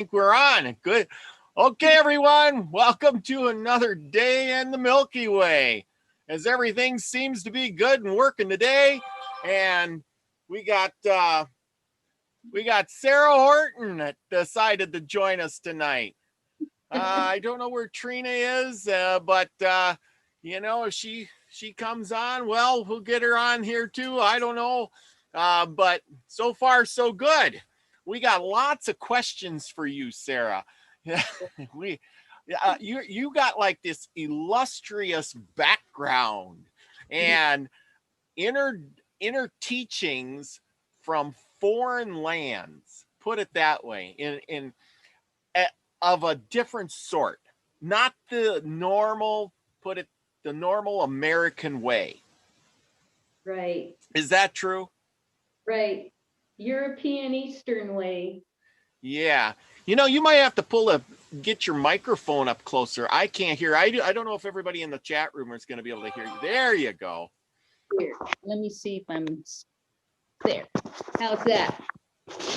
think we're on. Good. Okay, everyone. Welcome to another day in the Milky Way. As everything seems to be good and working today, and we got Sarah Horton that decided to join us tonight. I don't know where Trina is, but if she comes on, well, we'll get her on here too. I don't know, but so far so good. We got lots of questions for you, Sarah. You got like this illustrious background and inner teachings from foreign lands. Put it that way, in of a different sort, not the normal. The normal American way. Right. Is that true? Right. European Eastern way. Yeah. You might have to get your microphone up closer. I can't hear. I don't know if everybody in the chat room is going to be able to hear you. There you go. Here, let me see if I'm there. How's that?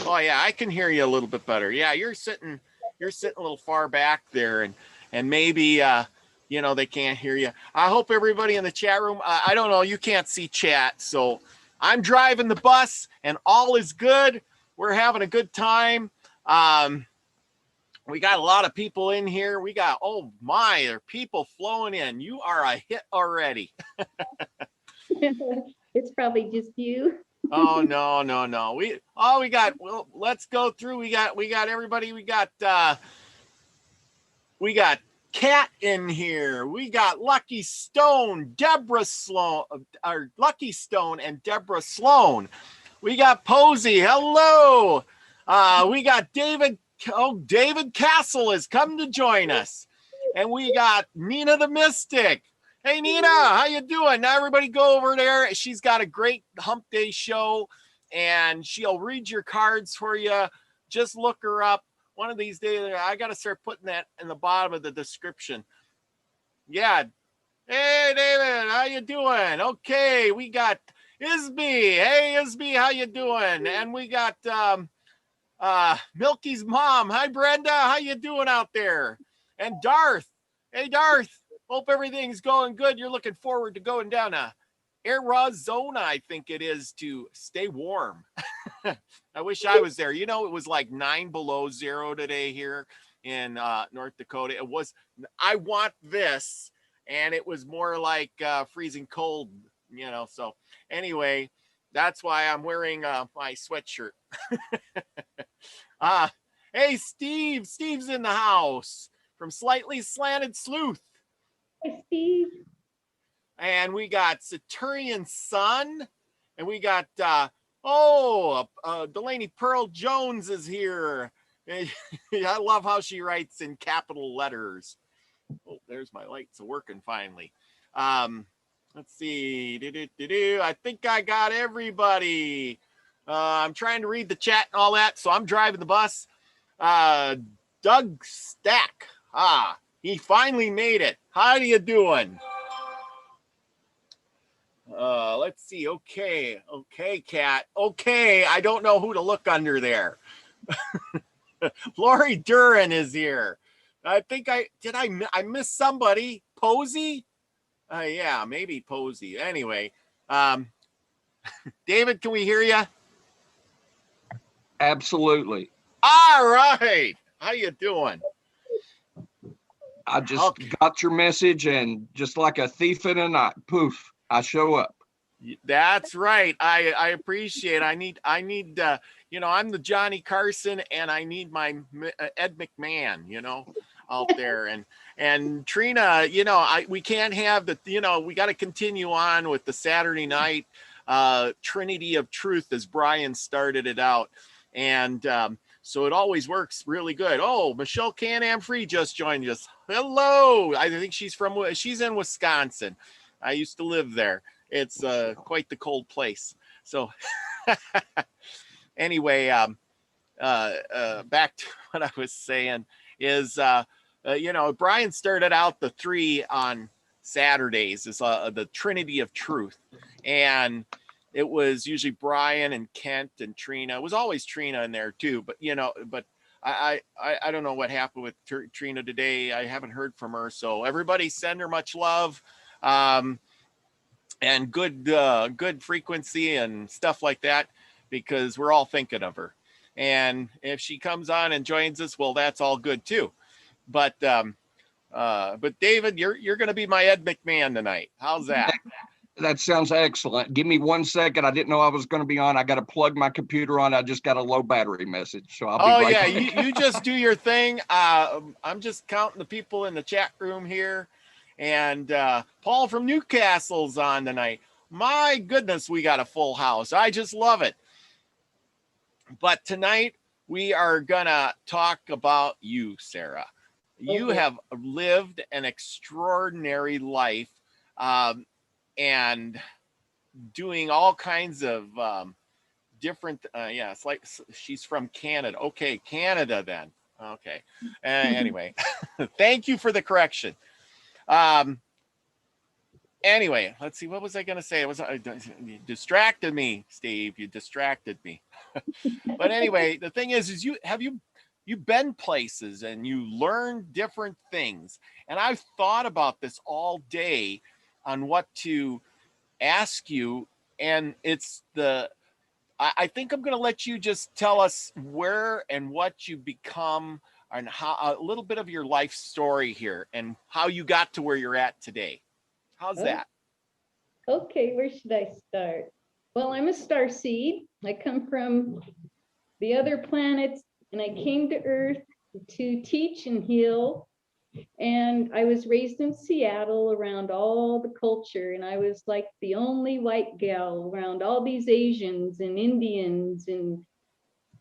Oh yeah, I can hear you a little bit better. Yeah, you're sitting a little far back there, and maybe they can't hear you. I hope everybody in the chat room, I don't know, you can't see chat, so I'm driving the bus and all is good. We're having a good time. We got a lot of people in here. We got, oh my, there are people flowing in. You are a hit already. It's probably just you. Oh no. Let's go through. We got everybody. We got Kat in here. We got Lucky Stone, Lucky Stone and Deborah Sloan. We got Posey. Hello. We got David. Oh, David Castle has come to join us. And we got Nina the Mystic. Hey, Nina, how you doing? Now everybody go over there. She's got a great hump day show, and she'll read your cards for you. Just look her up. One of these days, I got to start putting that in the bottom of the description. Yeah. Hey, David, how you doing? Okay, we got Isby. Hey, Isby, how you doing? And we got Milky's mom. Hi, Brenda. How you doing out there? And Darth. Hey, Darth. Hope everything's going good. You're looking forward to going down to Arizona, I think it is, to stay warm. I wish I was there. It was like 9 below zero today here in North Dakota. It was, I want this, and it was more like freezing cold, So anyway, that's why I'm wearing my sweatshirt. Hey, Steve. Steve's in the house from Slightly Slanted Sleuth. Hey, Steve. And we got Saturnian Sun, and we got Delaney Pearl Jones is here. I love how she writes in capital letters. Oh, there's my lights working finally. Let's see. I think I got everybody. I'm trying to read the chat and all that, so I'm driving the bus. Doug Stack. He finally made it. How you doing? Let's see. Okay, Kat. Okay, I don't know who to look under there. Lori Duran is here. I think I missed somebody. Posey? Yeah, maybe Posey. Anyway, David, can we hear you? Absolutely. All right. How you doing? I just got your message, and just like a thief in the night, poof, I show up. That's right. I appreciate it. I need I'm the Johnny Carson, and I need my Ed McMahon, out there. And Trina, we can't have we got to continue on with the Saturday night Trinity of Truth as Brian started it out. And so it always works really good. Oh, Michelle Can-Am Free just joined us. Hello. I think she's in Wisconsin. I used to live there. It's quite the cold place. So anyway, back to what I was saying is, Brian started out the 3 on Saturdays is the Trinity of Truth. And it was usually Brian and Kent and Trina. It was always Trina in there too, but I don't know what happened with Trina today. I haven't heard from her. So everybody send her much love, and good frequency and stuff like that, because we're all thinking of her. And if she comes on and joins us, well, that's all good too. But David, you're going to be my Ed McMahon tonight. How's that? That sounds excellent. Give me 1 second. I didn't know I was going to be on. I got to plug my computer on. I just got a low battery message. So I'll be right back. You just do your thing. I'm just counting the people in the chat room here. And Paul from Newcastle's on tonight. My goodness, we got a full house. I just love it. But tonight we are going to talk about you, Sarah. You have lived an extraordinary life. And doing all kinds of different, it's like she's from Canada. Okay, Canada then. Okay. Anyway, thank you for the correction. Anyway, let's see. What was I going to say? You distracted me, Steve. You distracted me. But anyway, the thing is you've been places and you learned different things. And I've thought about this all day on what to ask you, and I think I'm going to let you just tell us where and what you become, and how, a little bit of your life story here and how you got to where you're at today. How's that? Okay, where should I start? Well, I'm a starseed. I come from the other planets, and I came to Earth to teach and heal. And I was raised in Seattle around all the culture, and I was like the only white gal around all these Asians and Indians and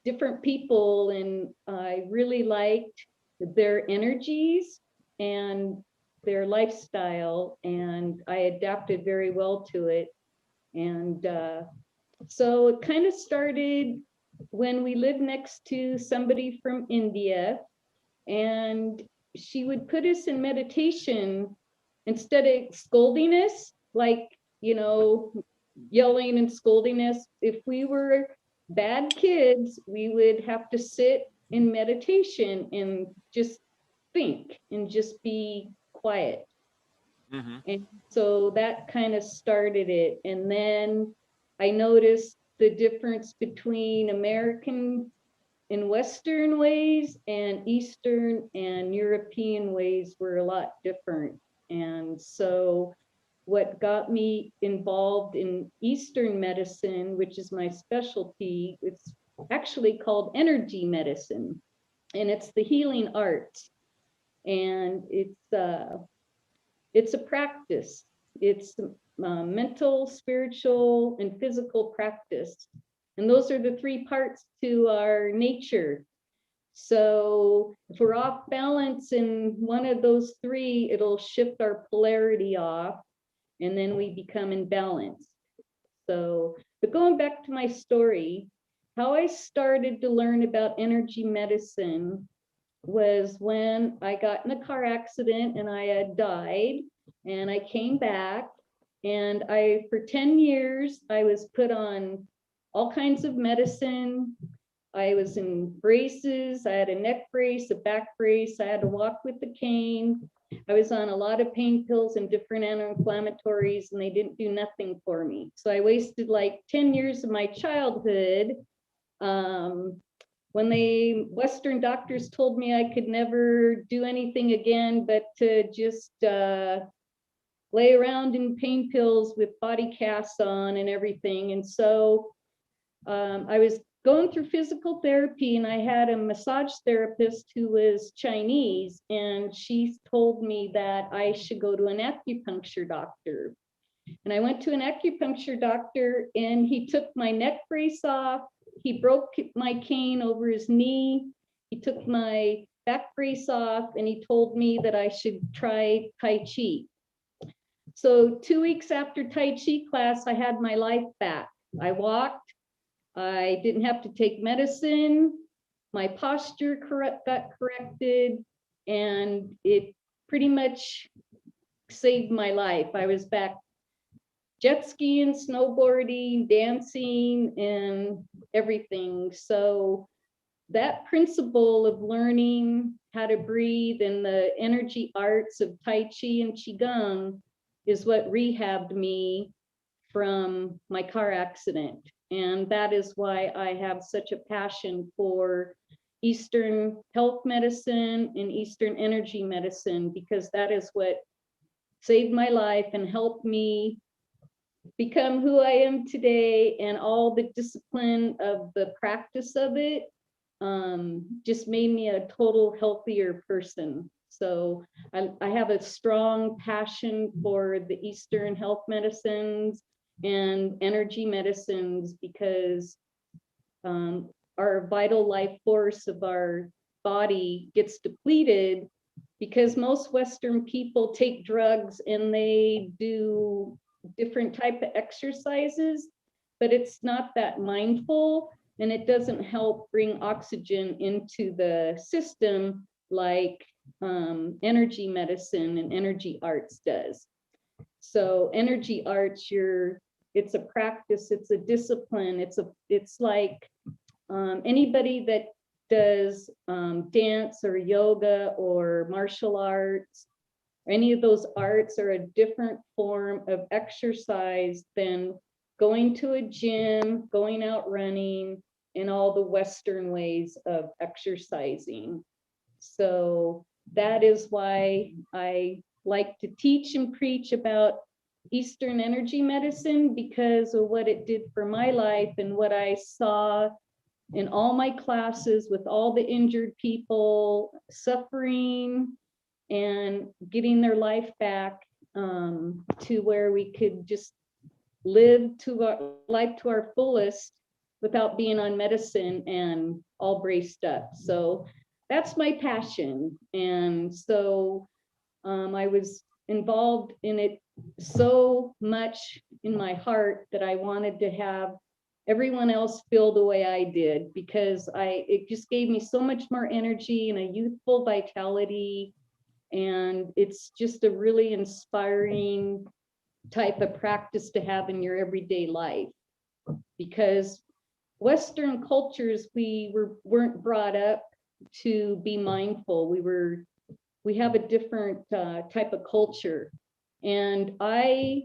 different people. And I really liked their energies and their lifestyle, and I adapted very well to it. And so it kind of started when we lived next to somebody from India, and she would put us in meditation instead of scolding us, like, yelling and scolding us. If we were bad kids, we would have to sit in meditation and just think and just be quiet. Mm-hmm. And so that kind of started it. And then I noticed the difference between American and Western ways and Eastern and European ways were a lot different. And so what got me involved in Eastern medicine, which is my specialty, it's actually called energy medicine, and it's the healing arts. And it's a practice. It's mental, spiritual, and physical practice. And those are the three parts to our nature. So if we're off balance in one of those three, it'll shift our polarity off, and then we become imbalanced. So, but going back to my story, how I started to learn about energy medicine was when I got in a car accident and I had died, and I came back, and for 10 years, I was put on all kinds of medicine. I was in braces. I had a neck brace, a back brace. I had to walk with the cane. I was on a lot of pain pills and different anti-inflammatories, and they didn't do nothing for me. So I wasted like 10 years of my childhood. When the Western doctors told me I could never do anything again, but to just lay around in pain pills with body casts on and everything. And so I was going through physical therapy, and I had a massage therapist who was Chinese, and she told me that I should go to an acupuncture doctor. And I went to an acupuncture doctor, and he took my neck brace off. He broke my cane over his knee. He took my back brace off, and he told me that I should try Tai Chi. So 2 weeks after Tai Chi class, I had my life back. I walked. I didn't have to take medicine. My posture got corrected, and it pretty much saved my life. I was back jet skiing, snowboarding, dancing, and everything. So that principle of learning how to breathe and the energy arts of Tai Chi and Qigong is what rehabbed me from my car accident. And that is why I have such a passion for Eastern health medicine and Eastern energy medicine, because that is what saved my life and helped me become who I am today. And all the discipline of the practice of it just made me a total healthier person. So I have a strong passion for the Eastern health medicines and energy medicines, because our vital life force of our body gets depleted, because most Western people take drugs and they do different type of exercises, but it's not that mindful, and it doesn't help bring oxygen into the system like energy medicine and energy arts does. So energy arts, it's a practice, it's a discipline, it's like anybody that does dance or yoga or martial arts, any of those arts are a different form of exercise than going to a gym, going out running, and all the Western ways of exercising. So that is why I like to teach and preach about Eastern energy medicine, because of what it did for my life and what I saw in all my classes with all the injured people suffering and getting their life back to where we could just live to our life to our fullest without being on medicine and all braced up. So that's my passion. And so I was involved in it so much in my heart that I wanted to have everyone else feel the way I did, because it just gave me so much more energy and a youthful vitality. And it's just a really inspiring type of practice to have in your everyday life, because Western cultures, weren't brought up to be mindful. We have a different type of culture. And I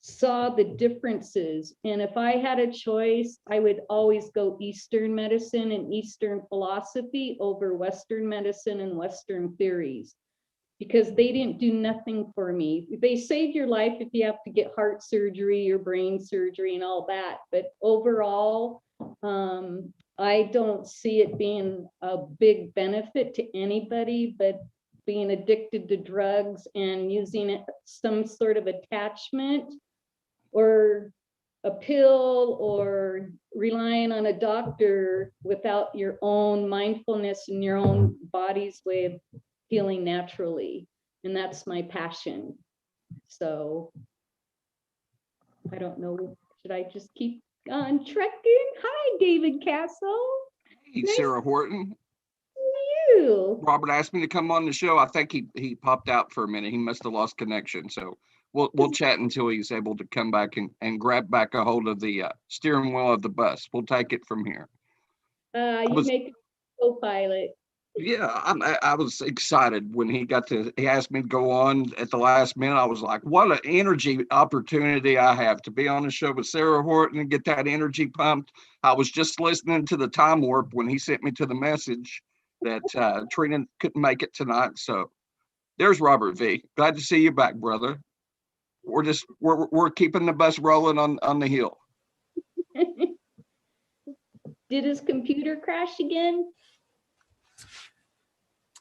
saw the differences. And if I had a choice, I would always go Eastern medicine and Eastern philosophy over Western medicine and Western theories, because they didn't do nothing for me. They save your life if you have to get heart surgery or brain surgery and all that. But overall, I don't see it being a big benefit to anybody, but being addicted to drugs and using it, some sort of attachment or a pill, or relying on a doctor without your own mindfulness and your own body's way of healing naturally. And that's my passion. So I don't know, should I just keep on trekking? Hi, David Castle. Hey, Nice Sarah Horton. You. Robert asked me to come on the show. I think he popped out for a minute. He must have lost connection. So we'll chat until he's able to come back and grab back a hold of the steering wheel of the bus. We'll take it from here. You make a co-pilot. Yeah, I was excited when he asked me to go on at the last minute. I was like, what an energy opportunity I have to be on the show with Sarah Horton and get that energy pumped. I was just listening to the time warp when he sent me to the message that Trina couldn't make it tonight. So there's Robert V. Glad to see you back, brother. We're keeping the bus rolling on the hill. Did his computer crash again?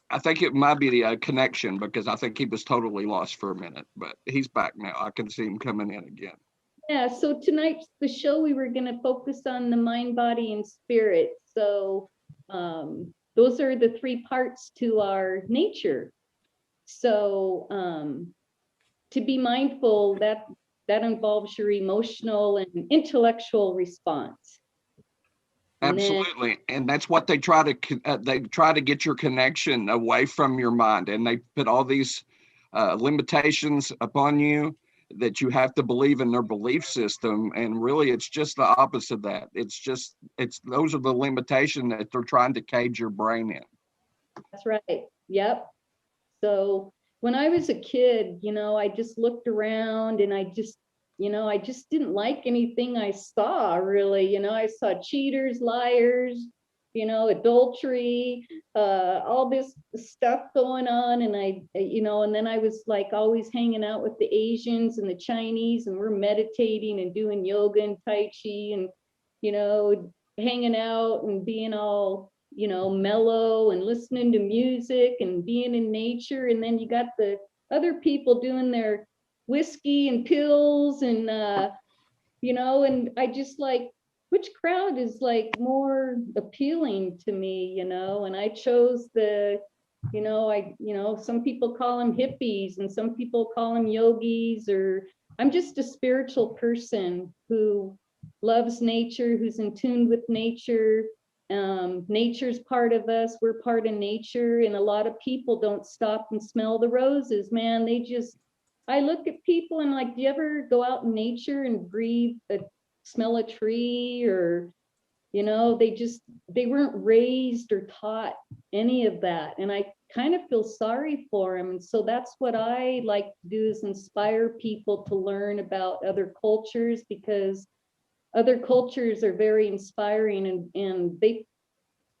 I think it might be the connection, because I think he was totally lost for a minute, but he's back now. I can see him coming in again. Yeah, so tonight's the show, we were going to focus on the mind, body, and spirit. So those are the three parts to our nature. So to be mindful, that involves your emotional and intellectual response. Absolutely. And that's what they try to get your connection away from your mind. And they put all these limitations upon you that you have to believe in their belief system. And really, it's just the opposite of that. Those are the limitations that they're trying to cage your brain in. That's right. Yep. So when I was a kid, I just looked around and I just didn't like anything I saw, really. I saw cheaters, liars, adultery, all this stuff going on. And and then I was like always hanging out with the Asians and the Chinese, and we're meditating and doing yoga and Tai Chi and, hanging out and being all, mellow and listening to music and being in nature. And then you got the other people doing their whiskey and pills and, and I just like, which crowd is like more appealing to me, and I chose some people call them hippies and some people call them yogis, or I'm just a spiritual person who loves nature, who's in tune with nature. Nature's part of us, we're part of nature, and a lot of people don't stop and smell the roses, man. I look at people and like, do you ever go out in nature and smell a tree? Or they weren't raised or taught any of that, and I kind of feel sorry for them. And so that's what I like to do, is inspire people to learn about other cultures, because other cultures are very inspiring, and the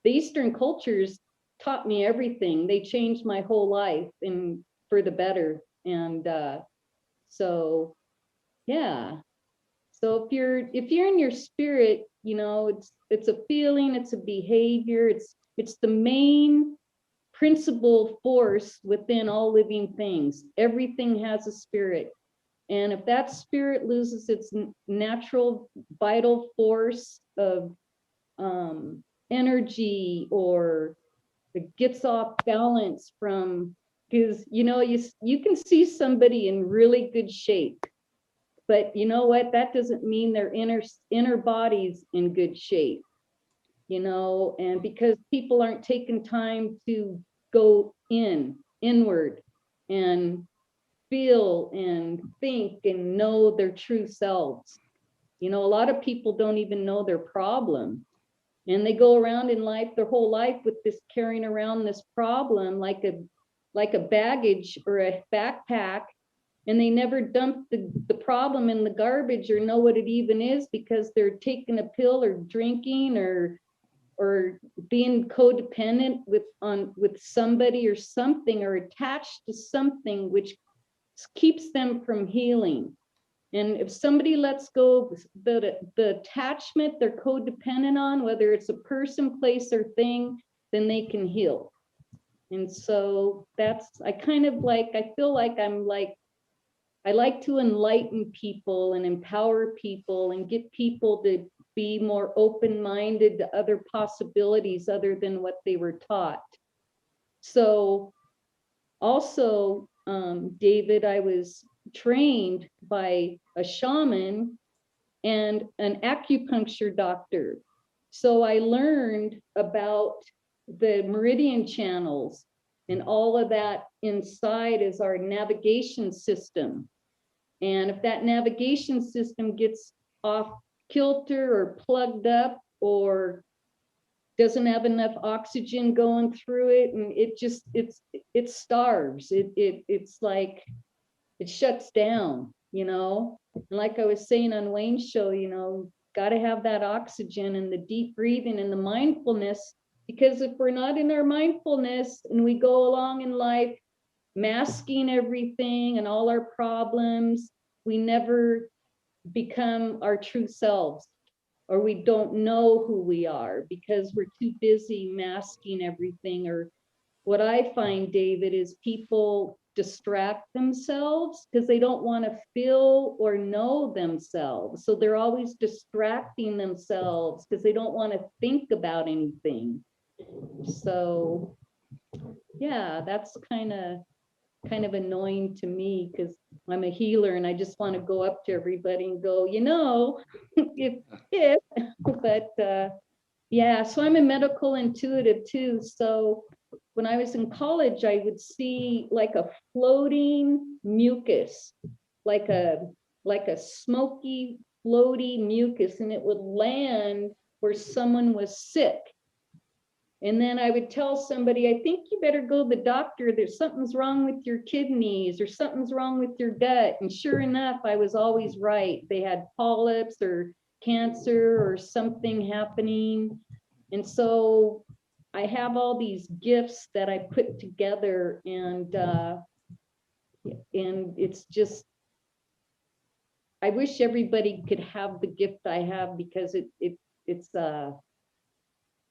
Eastern cultures taught me everything. They changed my whole life and for the better. And so yeah. So if you're in your spirit, it's a feeling, it's a behavior, it's the main principal force within all living things. Everything has a spirit. And if that spirit loses its natural vital force of energy, or it gets off balance from, because you can see somebody in really good shape, but you know what? That doesn't mean their inner body's in good shape, and because people aren't taking time to go inward and feel and think and know their true selves. A lot of people don't even know their problem, and they go around in life, their whole life, with this, carrying around this problem like a baggage or a backpack, and they never dump the problem in the garbage or know what it even is, because they're taking a pill or drinking or being codependent with somebody or something, or attached to something which keeps them from healing. And if somebody lets go the attachment they're codependent on, whether it's a person, place, or thing, then they can heal. And so I feel like I like to enlighten people and empower people and get people to be more open-minded to other possibilities other than what they were taught. So also, David, I was trained by a shaman and an acupuncture doctor. So I learned about the meridian channels, and all of that inside is our navigation system. And if that navigation system gets off kilter or plugged up or doesn't have enough oxygen going through it, and it starves. It's like it shuts down, And like I was saying on Wayne's show, got to have that oxygen and the deep breathing and the mindfulness, because if we're not in our mindfulness and we go along in life masking everything and all our problems, we never become our true selves, or we don't know who we are because we're too busy masking everything. Or what I find, David, is people distract themselves because they don't want to feel or know themselves. So they're always distracting themselves because they don't want to think about anything. So yeah, that's kind of annoying to me, because I'm a healer and I just want to go up to everybody and go, but yeah, so I'm a medical intuitive too. So when I was in college, I would see like a floating mucus, like a smoky, floaty mucus, and it would land where someone was sick. And then I would tell somebody, I think you better go to the doctor. There's something's wrong with your kidneys or something's wrong with your gut. And sure enough, I was always right. They had polyps or cancer or something happening. And so I have all these gifts that I put together, and it's just, I wish everybody could have the gift I have, because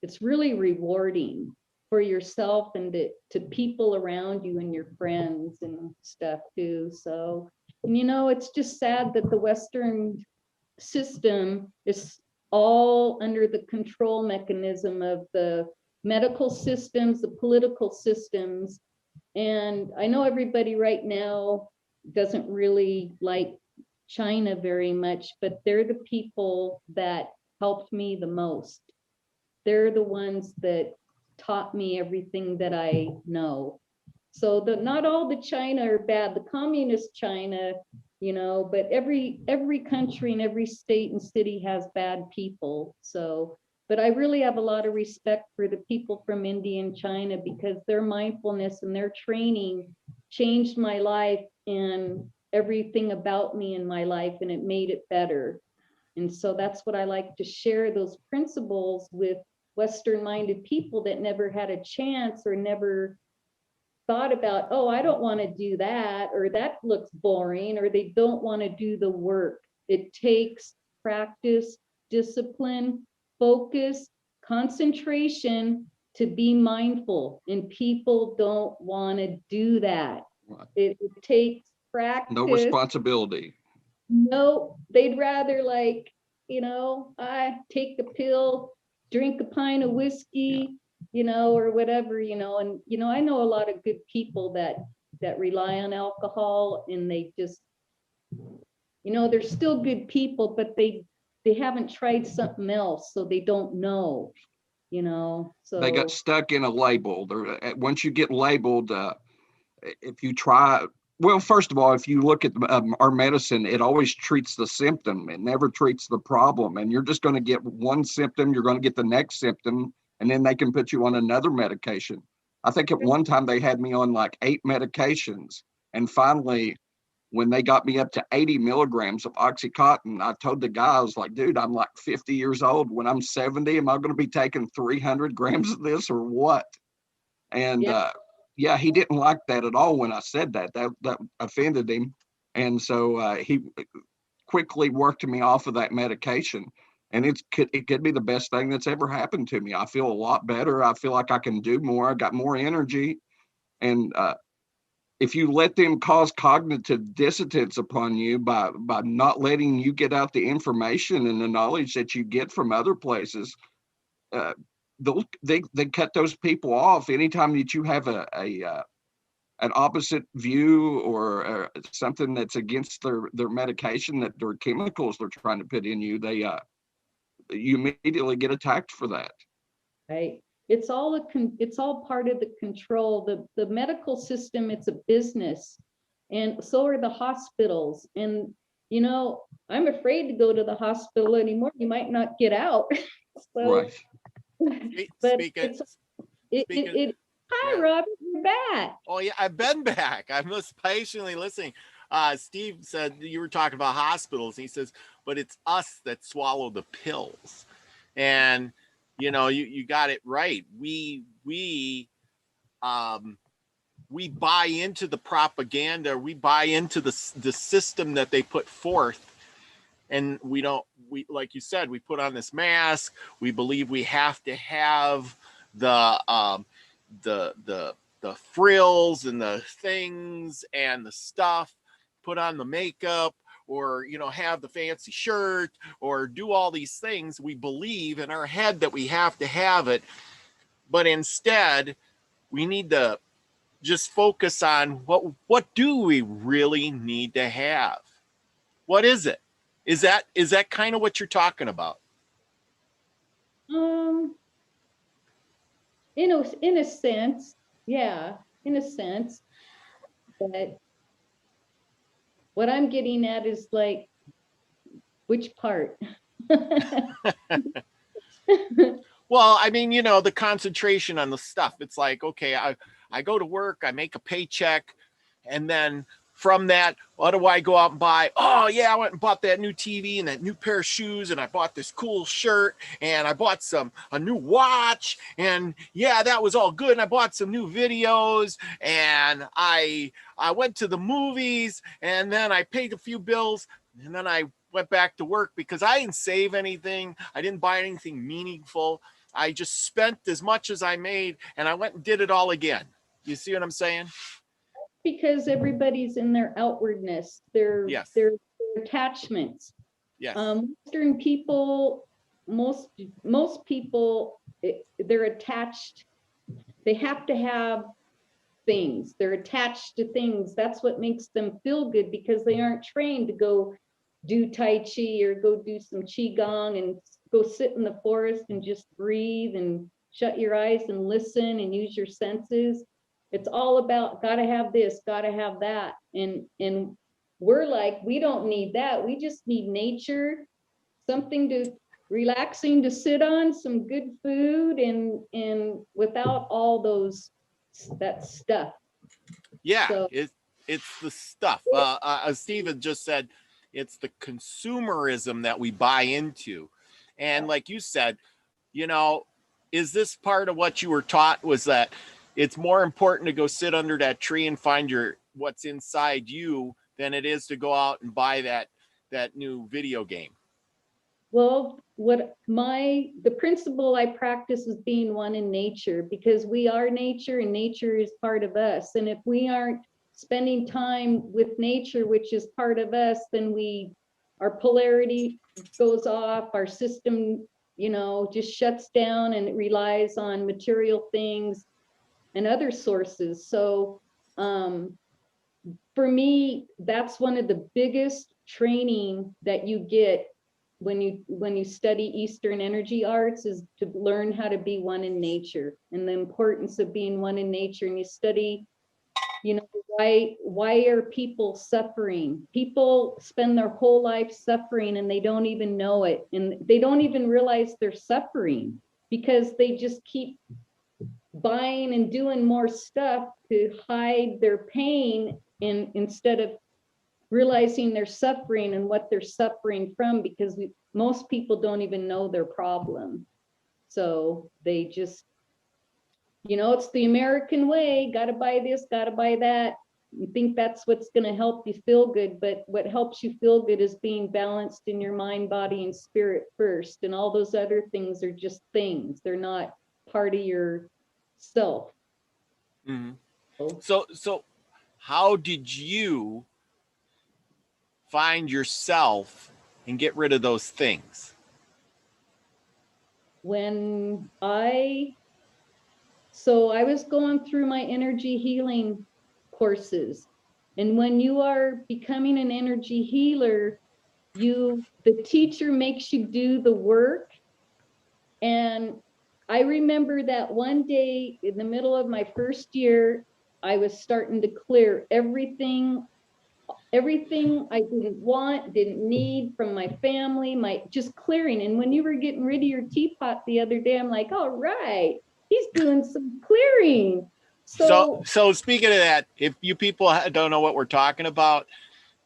it's really rewarding for yourself and to people around you and your friends and stuff too. So, and it's just sad that the Western system is all under the control mechanism of the medical systems, the political systems. And I know everybody right now doesn't really like China very much, but they're the people that helped me the most. They're the ones that taught me everything that I know. So not all the China are bad, the communist China, but every country and every state and city has bad people. So, but I really have a lot of respect for the people from India and China, because their mindfulness and their training changed my life and everything about me in my life, and it made it better. And so that's what I like to share, those principles with Western-minded people that never had a chance or never thought about, oh, I don't want to do that, or that looks boring, or they don't want to do the work. It takes practice, discipline, focus, concentration to be mindful, and people don't want to do that. Right. It takes practice. No responsibility. No, they'd rather I take a pill, drink a pint of whiskey, or whatever, and I know a lot of good people that rely on alcohol, and they just, they're still good people, but they haven't tried something else, so they don't know, so They got stuck in a label. Once you get labeled, if you try, well, first of all, if you look at our medicine, it always treats the symptom. It never treats the problem. And you're just going to get one symptom, you're going to get the next symptom, and then they can put you on another medication. I think at one time they had me on like 8 medications. And finally, when they got me up to 80 milligrams of Oxycontin, I told the guy, I was like, dude, I'm like 50 years old. When I'm 70, am I going to be taking 300 grams of this or what? And yeah, he didn't like that at all when I said that. That offended him. And so he quickly worked me off of that medication. And it could be the best thing that's ever happened to me. I feel a lot better. I feel like I can do more. I got more energy. And if you let them cause cognitive dissonance upon you by not letting you get out the information and the knowledge that you get from other places, they cut those people off. Anytime that you have an opposite view or something that's against their medication, that their chemicals they're trying to put in you, you immediately get attacked for that. Right. It's all part of the control. The medical system, it's a business, and so are the hospitals. And I'm afraid to go to the hospital anymore. You might not get out. So, right. But Speaking, hi, Robert, you're back. Oh yeah, I've been back. I'm just patiently listening. Steve said you were talking about hospitals. He says, but it's us that swallow the pills. And you got it right. We buy into the propaganda. We buy into the system that they put forth, and we like you said, we put on this mask. We believe we have to have the frills and the things and the stuff, put on the makeup, or have the fancy shirt, or do all these things. We believe in our head that we have to have it, but instead we need to just focus on what do we really need to have. What is it? Is that kind of what you're talking about? In a sense, yeah, in a sense, but what I'm getting at is like, which part? Well, I mean, the concentration on the stuff. It's like, okay, I go to work, I make a paycheck, and then from that, what do I go out and buy? Oh yeah, I went and bought that new TV and that new pair of shoes, and I bought this cool shirt, and I bought a new watch, and yeah, that was all good. And I bought some new videos, and I went to the movies, and then I paid a few bills, and then I went back to work because I didn't save anything. I didn't buy anything meaningful. I just spent as much as I made, and I went and did it all again. You see what I'm saying? Because everybody's in their outwardness, their attachments. Yes. Western people, most people, they're attached. They have to have things. They're attached to things. That's what makes them feel good, because they aren't trained to go do Tai Chi or go do some Qigong and go sit in the forest and just breathe and shut your eyes and listen and use your senses. It's all about gotta have this, gotta have that. And we're like, we don't need that. We just need nature, something relaxing to sit on, some good food, and without all that stuff. Yeah, so, it's the stuff. Stephen just said, it's the consumerism that we buy into. And like you said, is this part of what you were taught, was that it's more important to go sit under that tree and find what's inside you than it is to go out and buy that new video game? Well, the principle I practice is being one in nature, because we are nature and nature is part of us. And if we aren't spending time with nature, which is part of us, then our polarity goes off, our system, just shuts down, and it relies on material things and other sources. So for me, that's one of the biggest training that you get when you study Eastern energy arts, is to learn how to be one in nature, and the importance of being one in nature. And you study, why are people suffering? People spend their whole life suffering, and they don't even know it, and they don't even realize they're suffering, because they just keep buying and doing more stuff to hide their pain, instead of realizing they're suffering and what they're suffering from, because most people don't even know their problem. So they just, it's the American way, gotta buy this, gotta buy that. You think that's what's gonna help you feel good, but what helps you feel good is being balanced in your mind, body, and spirit first. And all those other things are just things. They're not part of your self. Mm-hmm. So how did you find yourself and get rid of those things? So I was going through my energy healing courses. And when you are becoming an energy healer, the teacher makes you do the work. And I remember that one day in the middle of my first year, I was starting to clear everything I didn't want, didn't need from my family, just clearing. And when you were getting rid of your teapot the other day, I'm like, all right, he's doing some clearing. So speaking of that, if you people don't know what we're talking about,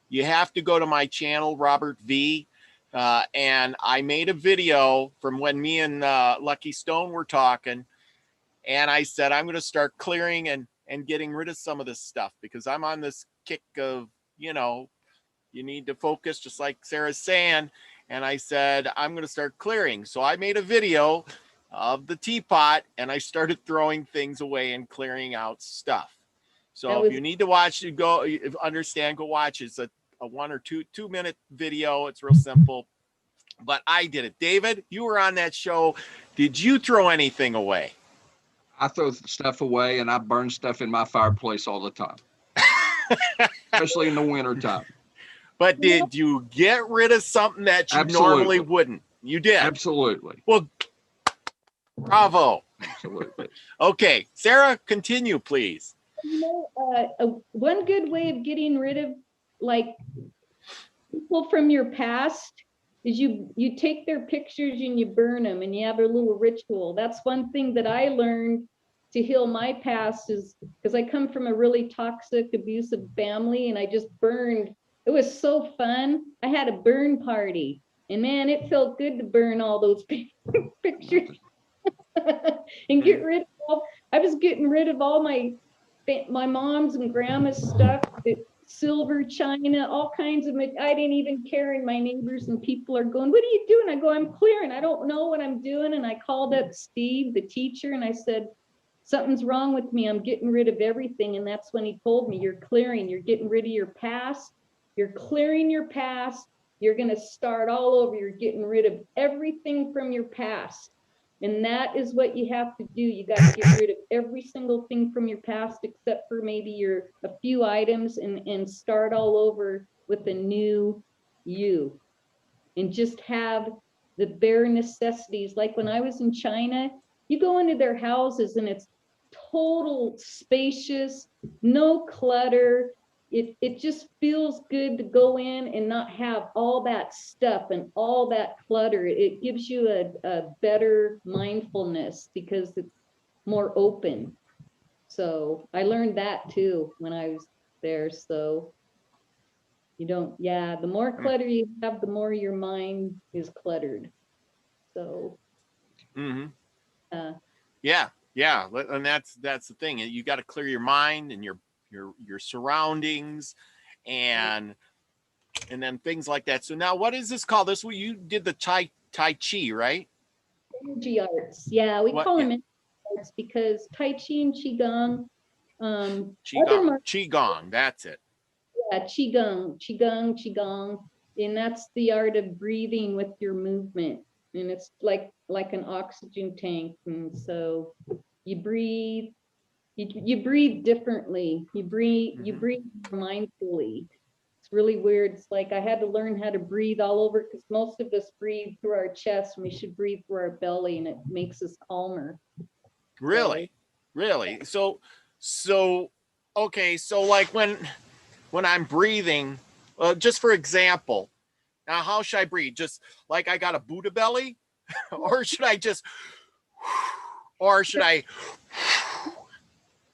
you have to go to my channel, Robert V. And I made a video from when me and Lucky Stone were talking. And I said, I'm going to start clearing and getting rid of some of this stuff, because I'm on this kick of, you need to focus, just like Sarah's saying. And I said, I'm going to start clearing. So I made a video of the teapot, and I started throwing things away and clearing out stuff. So if you need to watch, go watch. It's a 1 or 2 minute video. It's real simple, but I did it. David, you were on that show. Did you throw anything away? I throw stuff away, and I burn stuff in my fireplace all the time, especially in the wintertime. But did you get rid of something that you normally wouldn't? You did? Absolutely. Well, bravo. Absolutely. Okay, Sarah, continue, please. One good way of getting rid of like people from your past is you take their pictures and you burn them and you have a little ritual. That's one thing that I learned to heal my past, is because I come from a really toxic, abusive family, and I just burned. It was so fun. I had a burn party, and man, it felt good to burn all those pictures and get rid of all. I was getting rid of all my mom's and grandma's stuff, the silver china, all kinds of, I didn't even care, and my neighbors and people are going, what are you doing? I go, I'm clearing. I don't know what I'm doing. And I called up Steve, the teacher, and I said, something's wrong with me. I'm getting rid of everything. And that's when he told me, you're clearing, you're getting rid of your past. You're clearing your past. You're going to start all over. You're getting rid of everything from your past. And that is what you have to do. You got to get rid of every single thing from your past, except for maybe a few items, and start all over with a new you. And just have the bare necessities. Like when I was in China, you go into their houses and it's total spacious, no clutter. It just feels good to go in and not have all that stuff and all that clutter. It gives you a better mindfulness because it's more open. So I learned that too when I was there. So you don't, yeah, the more clutter you have, the more your mind is cluttered. So yeah, and that's the thing. You got to clear your mind and your surroundings, and then things like that. So now, what is this called? This, you did the Tai Chi, right? Energy arts. Yeah, we call them energy arts because Tai Chi and Qigong. Qigong, that's it. Yeah, Qigong, and that's the art of breathing with your movement, and it's like an oxygen tank. And so you breathe. You breathe differently. You breathe mindfully. It's really weird. It's like I had to learn how to breathe all over, because most of us breathe through our chest, and we should breathe through our belly, and it makes us calmer. Really? So okay, so like when I'm breathing, just for example, now how should I breathe? Just like I got a Buddha belly, or should I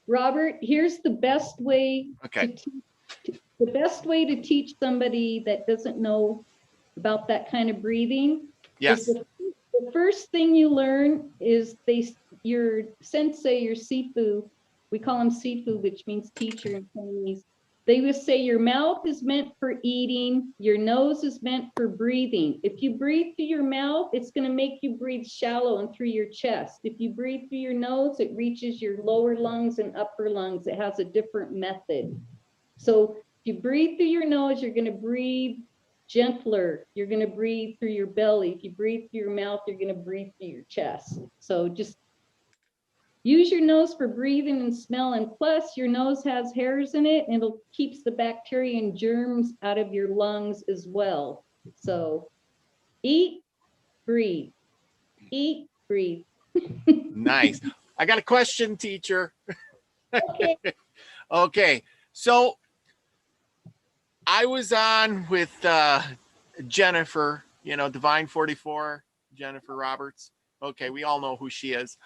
Robert, here's the best way. Okay. The best way to teach somebody that doesn't know about that kind of breathing. Yes. The first thing you learn is your sensei, your sifu, we call him sifu, which means teacher in Chinese. They would say your mouth is meant for eating, your nose is meant for breathing. If you breathe through your mouth, it's going to make you breathe shallow and through your chest. If you breathe through your nose, it reaches your lower lungs and upper lungs. It has a different method. So if you breathe through your nose, you're going to breathe gentler. You're going to breathe through your belly. If you breathe through your mouth, you're going to breathe through your chest. So just use your nose for breathing and smell, and plus your nose has hairs in it, and it keeps the bacteria and germs out of your lungs as well. So eat, breathe, eat, breathe. Nice. I got a question, teacher. Okay. Okay. So I was on with Jennifer, Divine 44, Jennifer Roberts. Okay, we all know who she is.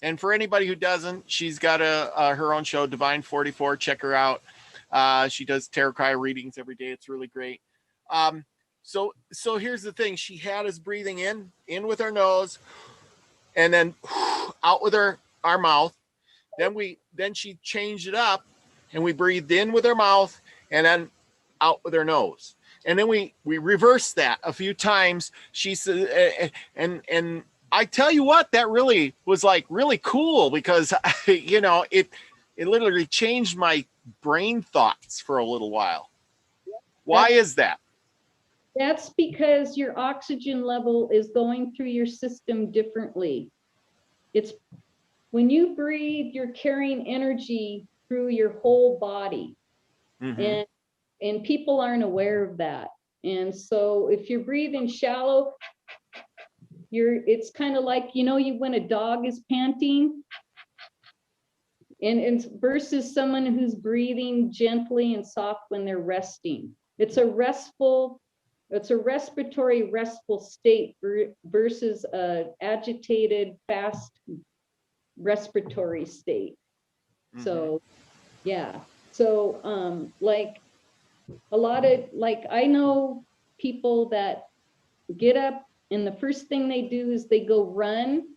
And for anybody who doesn't, she's got her own show, Divine 44. Check her out. She does tarot card readings every day. It's really great. So here's the thing. She had us breathing in with our nose, and then out with our mouth. Then she changed it up, and we breathed in with our mouth and then out with our nose. And then we reversed that a few times. She said, and I tell you what, that really was like really cool, because it literally changed my brain thoughts for a little while. Why is that? That's because your oxygen level is going through your system differently. It's when you breathe, you're carrying energy through your whole body. Mm-hmm. And people aren't aware of that. And so if you're breathing shallow, it's kind of like, when a dog is panting, and versus someone who's breathing gently and soft when they're resting. It's a respiratory restful state versus a agitated, fast respiratory state. So yeah. So like a lot of, like, I know people that get up and the first thing they do is they go run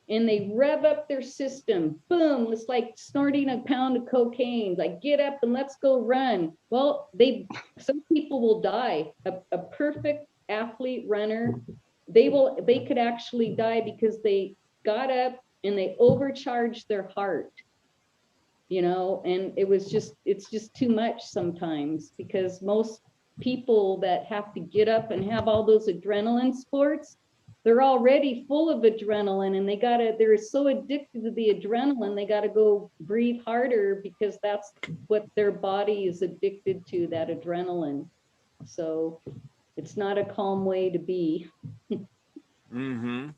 and they rev up their system. Boom, it's like snorting a pound of cocaine. Like, get up and let's go run. Well, some people will die. A perfect athlete runner, they could actually die because they got up and they overcharged their heart, you know, and it's just too much sometimes, because most people that have to get up and have all those adrenaline sports, they're already full of adrenaline, and they're so addicted to the adrenaline, they got to go breathe harder because that's what their body is addicted to, that adrenaline. So it's not a calm way to be. Mm-hmm.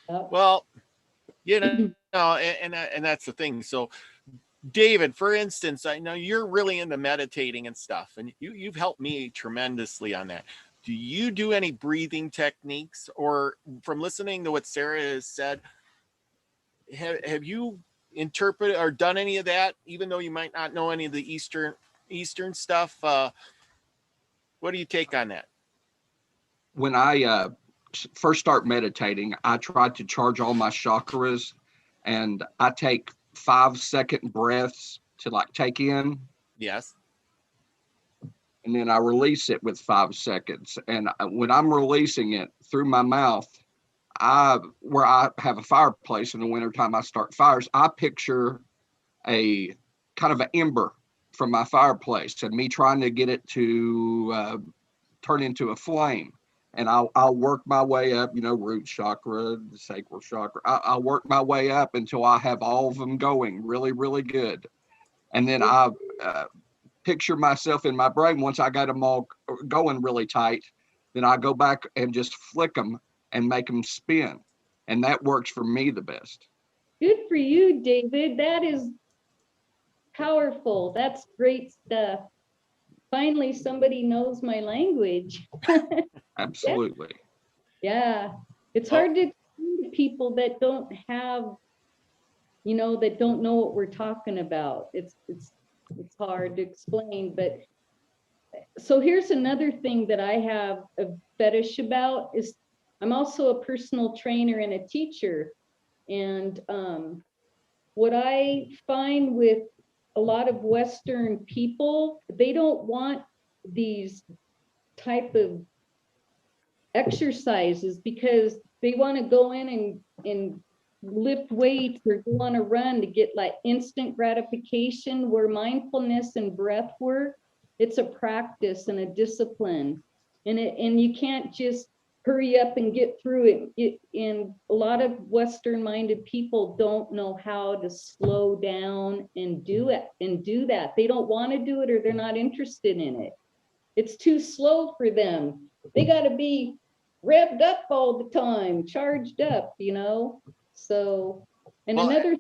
Yep. Well, you know, and that's the thing. So David, for instance, I know you're really into meditating and stuff, and you've helped me tremendously on that. Do you do any breathing techniques, or from listening to what Sarah has said, have you interpreted or done any of that, even though you might not know any of the Eastern stuff? What do you take on that? When I first start meditating, I try to charge all my chakras, and I take 5-second breaths to like take in. Yes. And then I release it with 5 seconds. And when I'm releasing it through my mouth, where I have a fireplace in the wintertime, I start fires. I picture a kind of an ember from my fireplace and me trying to get it to turn into a flame. And I'll work my way up, you know, root chakra, the sacral chakra. I'll work my way up until I have all of them going really, really good. And then I picture myself in my brain, once I got them all going really tight, then I go back and just flick them and make them spin. And that works for me the best. Good for you, David. That is powerful. That's great stuff. Finally, somebody knows my language. Absolutely. Yeah. It's hard to explain to people that don't have, you know, that don't know what we're talking about. It's hard to explain. But so here's another thing that I have a fetish about is I'm also a personal trainer and a teacher. And what I find with a lot of Western people, they don't want these type of exercises because they want to go in and lift weights or go on a run to get like instant gratification, where mindfulness and breath work, it's a practice and a discipline. And you can't just hurry up and get through it. And a lot of Western minded people don't know how to slow down and do that. They don't want to do it, or they're not interested in it. It's too slow for them. They got to be revved up all the time, charged up, you know? So, and Well, another,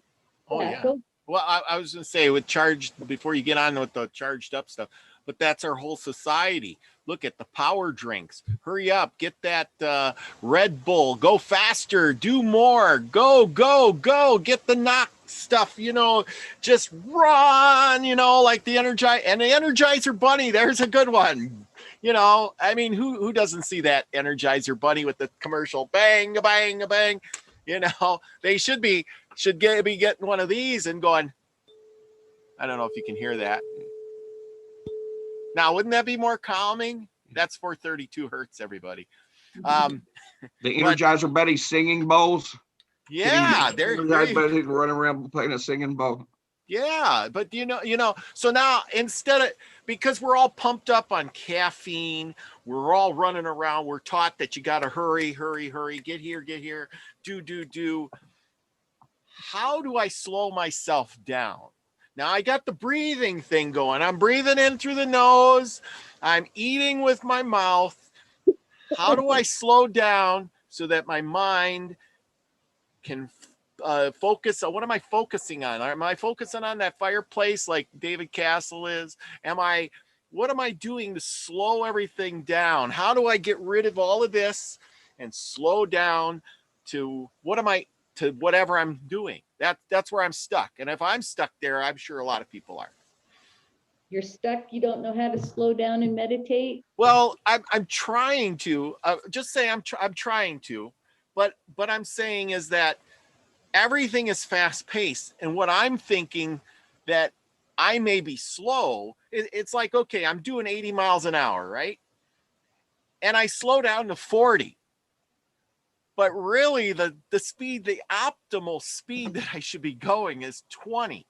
Well, I was going to say with charged, before you get on with the charged up stuff, but that's our whole society. Look at the power drinks. Hurry up, get that Red Bull, go faster, do more, go, get the knock stuff, you know, just run, you know, like the Energizer Bunny. There's a good one. You know, I mean, who doesn't see that Energizer Bunny with the commercial, bang, bang, bang, you know, they should be getting one of these and going, I don't know if you can hear that. Now, wouldn't that be more calming? That's 432 hertz, everybody. The Energizer Bunny singing bowls. Yeah, they're Energizer Bunny running around playing a singing bowl. Yeah, but you know, so now because we're all pumped up on caffeine, we're all running around, we're taught that you got to hurry, get here, do. How do I slow myself down? Now I got the breathing thing going. I'm breathing in through the nose. I'm eating with my mouth. How do I slow down so that my mind can focus on, what am I focusing on? Am I focusing on that fireplace like David Castle is? What am I doing to slow everything down? How do I get rid of all of this and slow down to whatever I'm doing? That's where I'm stuck. And if I'm stuck there, I'm sure a lot of people are. You're stuck. You don't know how to slow down and meditate. Well, I'm trying to just say I'm trying to, but I'm saying is that everything is fast paced, and what I'm thinking that I may be slow. It's like, okay, I'm doing 80 miles an hour, right? And I slow down to 40. But really the speed, the optimal speed that I should be going is 20.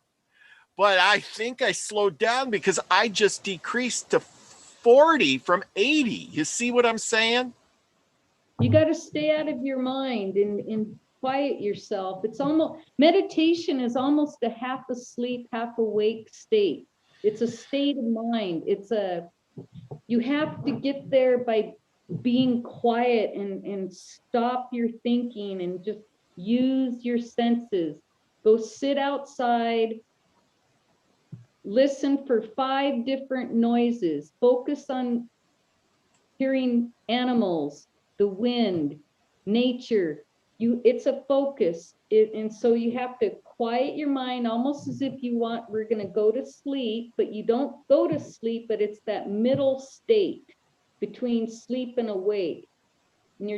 But I think I slowed down because I just decreased to 40 from 80. You see what I'm saying? You got to stay out of your mind and quiet yourself. It's almost, meditation is almost a half asleep, half awake state. It's a state of mind. You have to get there by being quiet and stop your thinking and just use your senses. Go sit outside, listen for 5 different noises, focus on hearing animals, the wind, nature. It's a focus. And so you have to quiet your mind almost as if we're going to go to sleep, but you don't go to sleep, but it's that middle state between sleep and awake. And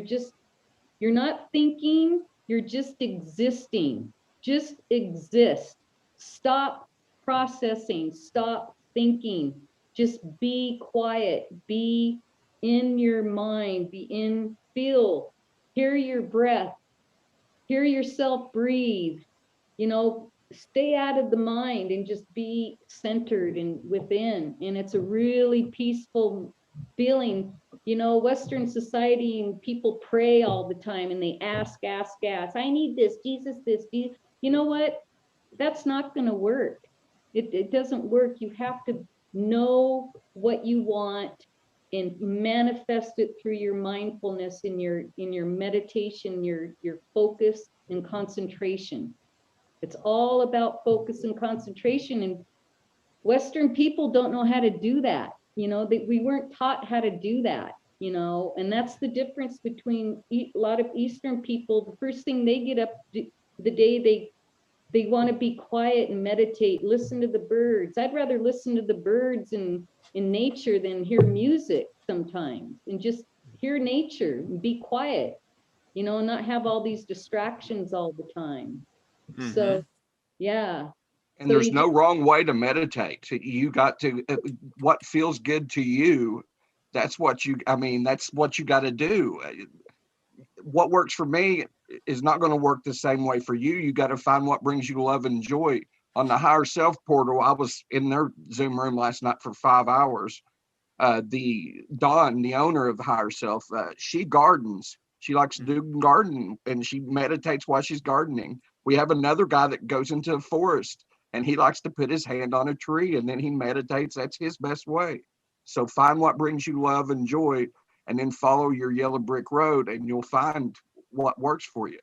you're not thinking, you're just existing. Just exist. Stop processing, stop thinking. Just be quiet, be in your mind, feel, hear your breath, hear yourself breathe, stay out of the mind and just be centered and within. And it's a really peaceful feeling. Western society and people pray all the time and they ask, I need this, Jesus, this. You know what? That's not going to work. It doesn't work. You have to know what you want and manifest it through your mindfulness in your meditation, your focus and concentration. It's all about focus and concentration, and Western people don't know how to do that. We weren't taught how to do that, and that's the difference between a lot of Eastern people. The first thing they get up the day they want to be quiet and meditate, listen to the birds. I'd rather listen to the birds in nature than hear music sometimes, and just hear nature and be quiet, and not have all these distractions all the time. Mm-hmm. So, yeah. And there's no wrong way to meditate. You got to, what feels good to you, that's what you got to do. What works for me is not going to work the same way for you. You got to find what brings you love and joy. On the Higher Self portal, I was in their Zoom room last night for 5 hours. The Dawn, the owner of the Higher Self, she gardens. She likes to do gardening, and she meditates while she's gardening. We have another guy that goes into a forest, and he likes to put his hand on a tree, and then he meditates. That's his best way. So find what brings you love and joy, and then follow your yellow brick road, and you'll find what works for you.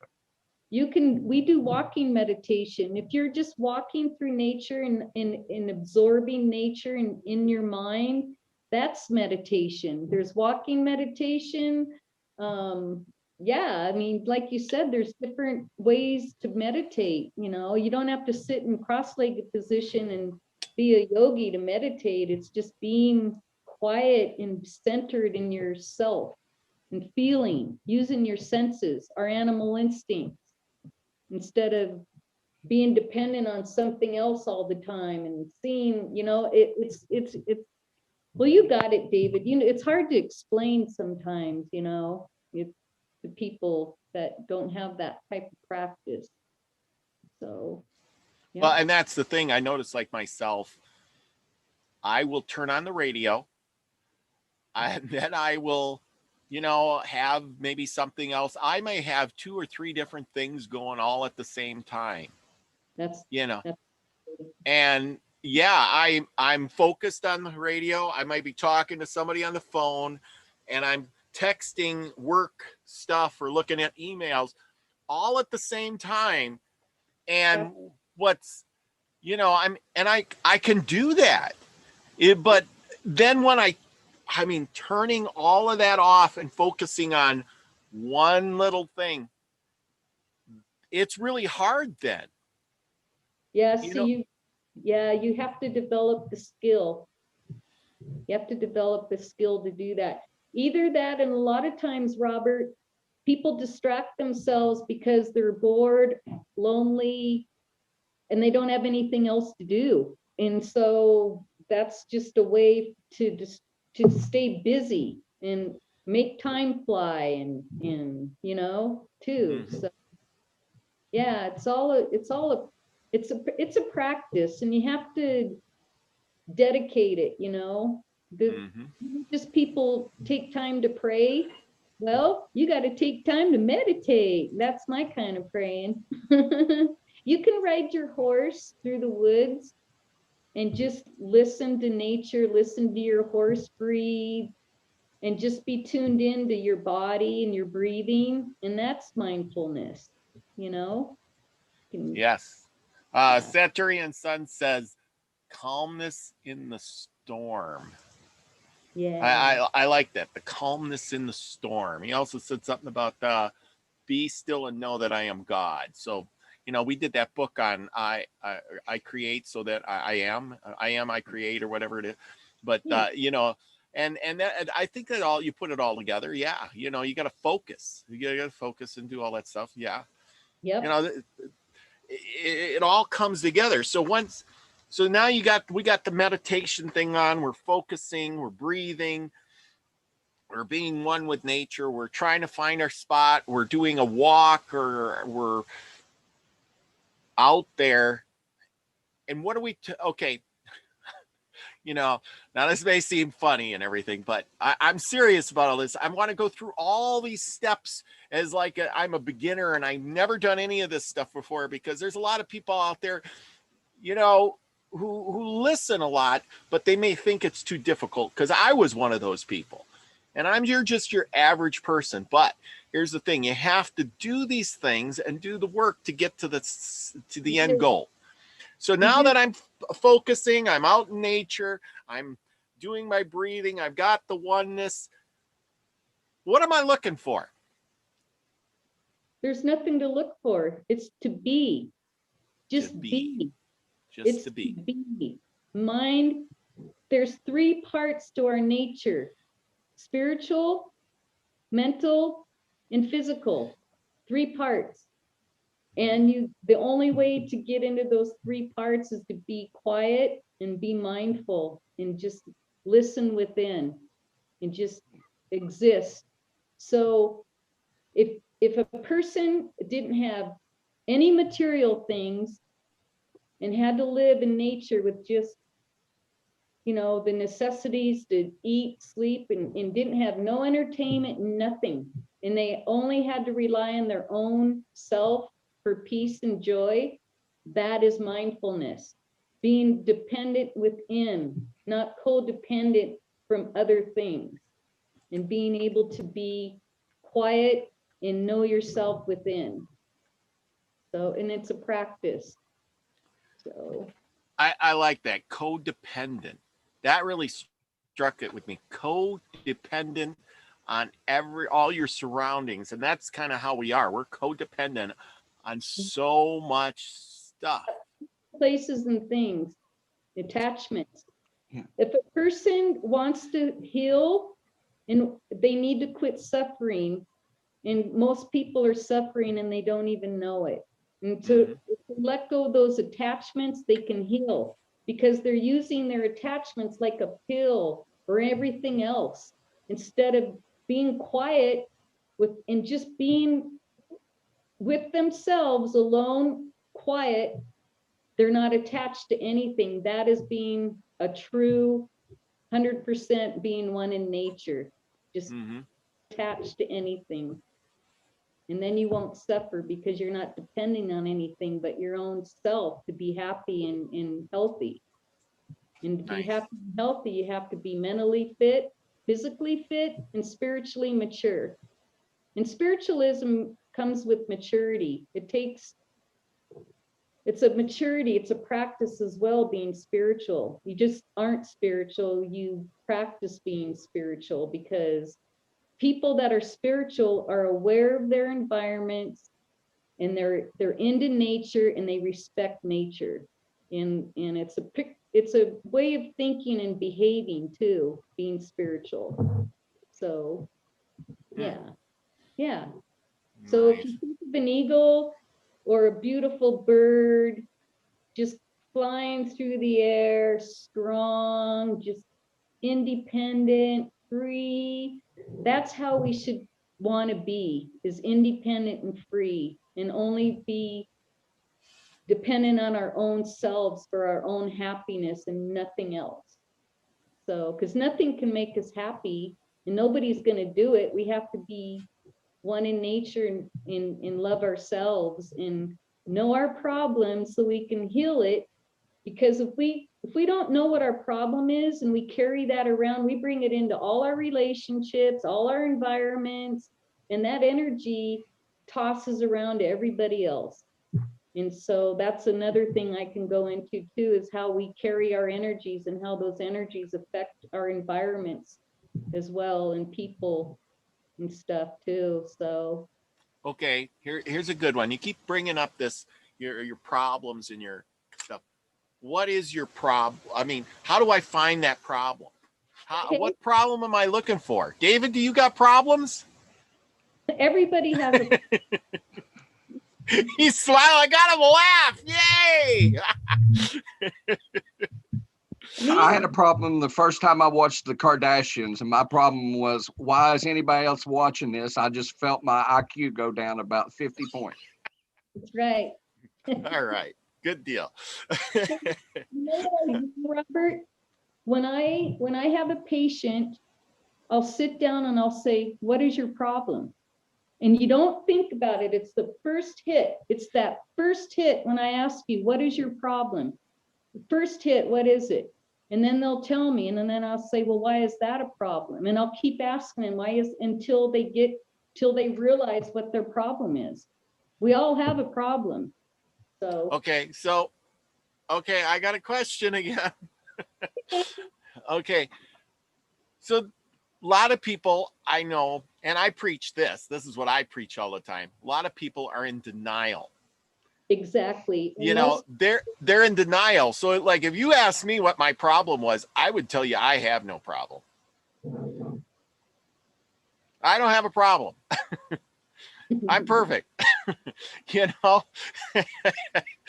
We do walking meditation. If you're just walking through nature and absorbing nature in your mind, that's meditation. There's walking meditation. Like you said, there's different ways to meditate. You don't have to sit in cross-legged position and be a yogi to meditate. It's just being quiet and centered in yourself and feeling, using your senses, our animal instincts, instead of being dependent on something else all the time and seeing, it's well, you got it, David. It's hard to explain sometimes, to people that don't have that type of practice. So, yeah. Well, and that's the thing I noticed, like myself, I will turn on the radio, and then I will, have maybe something else. I may have 2 or 3 different things going all at the same time. That's and yeah, I'm focused on the radio. I might be talking to somebody on the phone, and I'm texting work stuff or looking at emails all at the same time. And what's, I can do that. But then when I mean, turning all of that off and focusing on one little thing, it's really hard then. Yeah, so you have to develop the skill. You have to develop the skill to do that. Either that, and a lot of times, Robert, people distract themselves because they're bored, lonely, and they don't have anything else to do. And so that's just a way to stay busy and make time fly and too. Mhm. So yeah, it's a practice, and you have to dedicate it, just people take time to pray. Well, you got to take time to meditate. That's my kind of praying. You can ride your horse through the woods and just listen to nature, listen to your horse breathe, and just be tuned into your body and your breathing. And that's mindfulness, Yes. Saturnian Sun says, calmness in the storm. Yeah. I like that. The calmness in the storm. He also said something about be still and know that I am God. So, we did that book on I create so that I create, or whatever it is. But and that, I think that you put it all together. Yeah, you got to focus. You got to focus and do all that stuff. Yeah. Yep. It all comes together. So now we got the meditation thing on. We're focusing, we're breathing, we're being one with nature. We're trying to find our spot. We're doing a walk, or we're out there. And what are we? Okay. Now this may seem funny and everything, but I'm serious about all this. I want to go through all these steps as like I'm a beginner and I've never done any of this stuff before, because there's a lot of people out there, who listen a lot, but they may think it's too difficult, because I was one of those people. And you're just your average person. But here's the thing, you have to do these things and do the work to get to the end goal. So now that I'm focusing, I'm out in nature, I'm doing my breathing, I've got the oneness. What am I looking for? There's nothing to look for. It's to be. Just be. Just to be. Mind, there's 3 parts to our nature: spiritual, mental, and physical. 3 parts. And the only way to get into those 3 parts is to be quiet and be mindful and just listen within and just exist. So if a person didn't have any material things and had to live in nature with just the necessities to eat, sleep, and didn't have no entertainment, nothing, and they only had to rely on their own self for peace and joy, that is mindfulness. Being dependent within, not codependent from other things, and being able to be quiet and know yourself within. So, and it's a practice. So I like that, codependent. That really struck it with me. Codependent on all your surroundings. And that's kind of how we are. We're codependent on so much stuff. Places and things, attachments. Yeah. If a person wants to heal and they need to quit suffering, and most people are suffering and they don't even know it. And to let go of those attachments, they can heal, because they're using their attachments like a pill or everything else, instead of being quiet and just being with themselves alone, quiet. They're not attached to anything. That is being a true 100% being one in nature, just attached to anything. And then you won't suffer, because you're not depending on anything but your own self to be happy and healthy. And to be happy and healthy, you have to be mentally fit, physically fit, and spiritually mature. And spiritualism comes with maturity. It takes it's a maturity, it's a practice as well, being spiritual. You just aren't spiritual, you practice being spiritual, because people that are spiritual are aware of their environments, and they're into nature, and they respect nature. And it's a way of thinking and behaving too, being spiritual. So yeah. So if you think of an eagle or a beautiful bird just flying through the air, strong, just independent, free, that's how we should want to be, is independent and free, and only be dependent on our own selves for our own happiness and nothing else. So, because nothing can make us happy, and nobody's going to do it. We have to be one in nature, and love ourselves and know our problems so we can heal it. Because if we don't know what our problem is and we carry that around, we bring it into all our relationships, all our environments, and that energy tosses around to everybody else. And so that's another thing I can go into too, is how we carry our energies and how those energies affect our environments as well, and people and stuff too. So Okay, here's a good one. You keep bringing up your problems and your stuff. What is your problem? I mean, how do I find that problem? Okay. What problem am I looking for? David, do you got problems? everybody has a He's smiling. I got him a laugh. Yay! I had a problem the first time I watched the Kardashians, and my problem was, why is anybody else watching this? I just felt my IQ go down about 50 points. That's right. All right, good deal. Robert, when I have a patient, I'll sit down and I'll say, what is your problem? And you don't think about it. It's the first hit. It's that first hit when I ask you, what is your problem? The first hit, what is it? And then they'll tell me, and then I'll say, well, why is that a problem? And I'll keep asking them until they realize what their problem is. We all have a problem. So Okay, I got a question again. Okay, so a lot of people I know, and I preach this is what I preach all the time. A lot of people are in denial. exactly. You know, they're in denial. So like, if you asked me what my problem was, I would tell you I have no problem. I don't have a problem. I'm perfect. You know.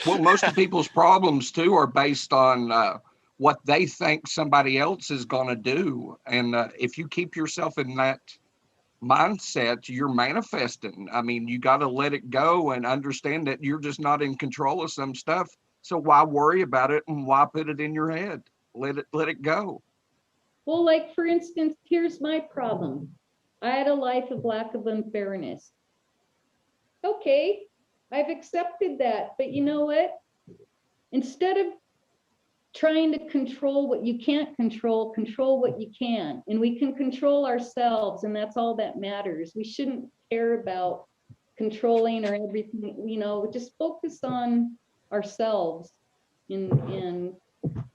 Well, most of people's problems too are based on what they think somebody else is going to do. And if you keep yourself in that mindset, you're manifesting. I mean, you got to let it go and understand that you're just not in control of some stuff. So why worry about it, and why put it in your head? Let it go. Well, like for instance, here's my problem. I had a life of lack of unfairness. Okay, I've accepted that, but you know what? Instead of trying to control what you can't control what you can. And we can control ourselves, and that's all that matters. We shouldn't care about controlling or everything, you know, just focus on ourselves. And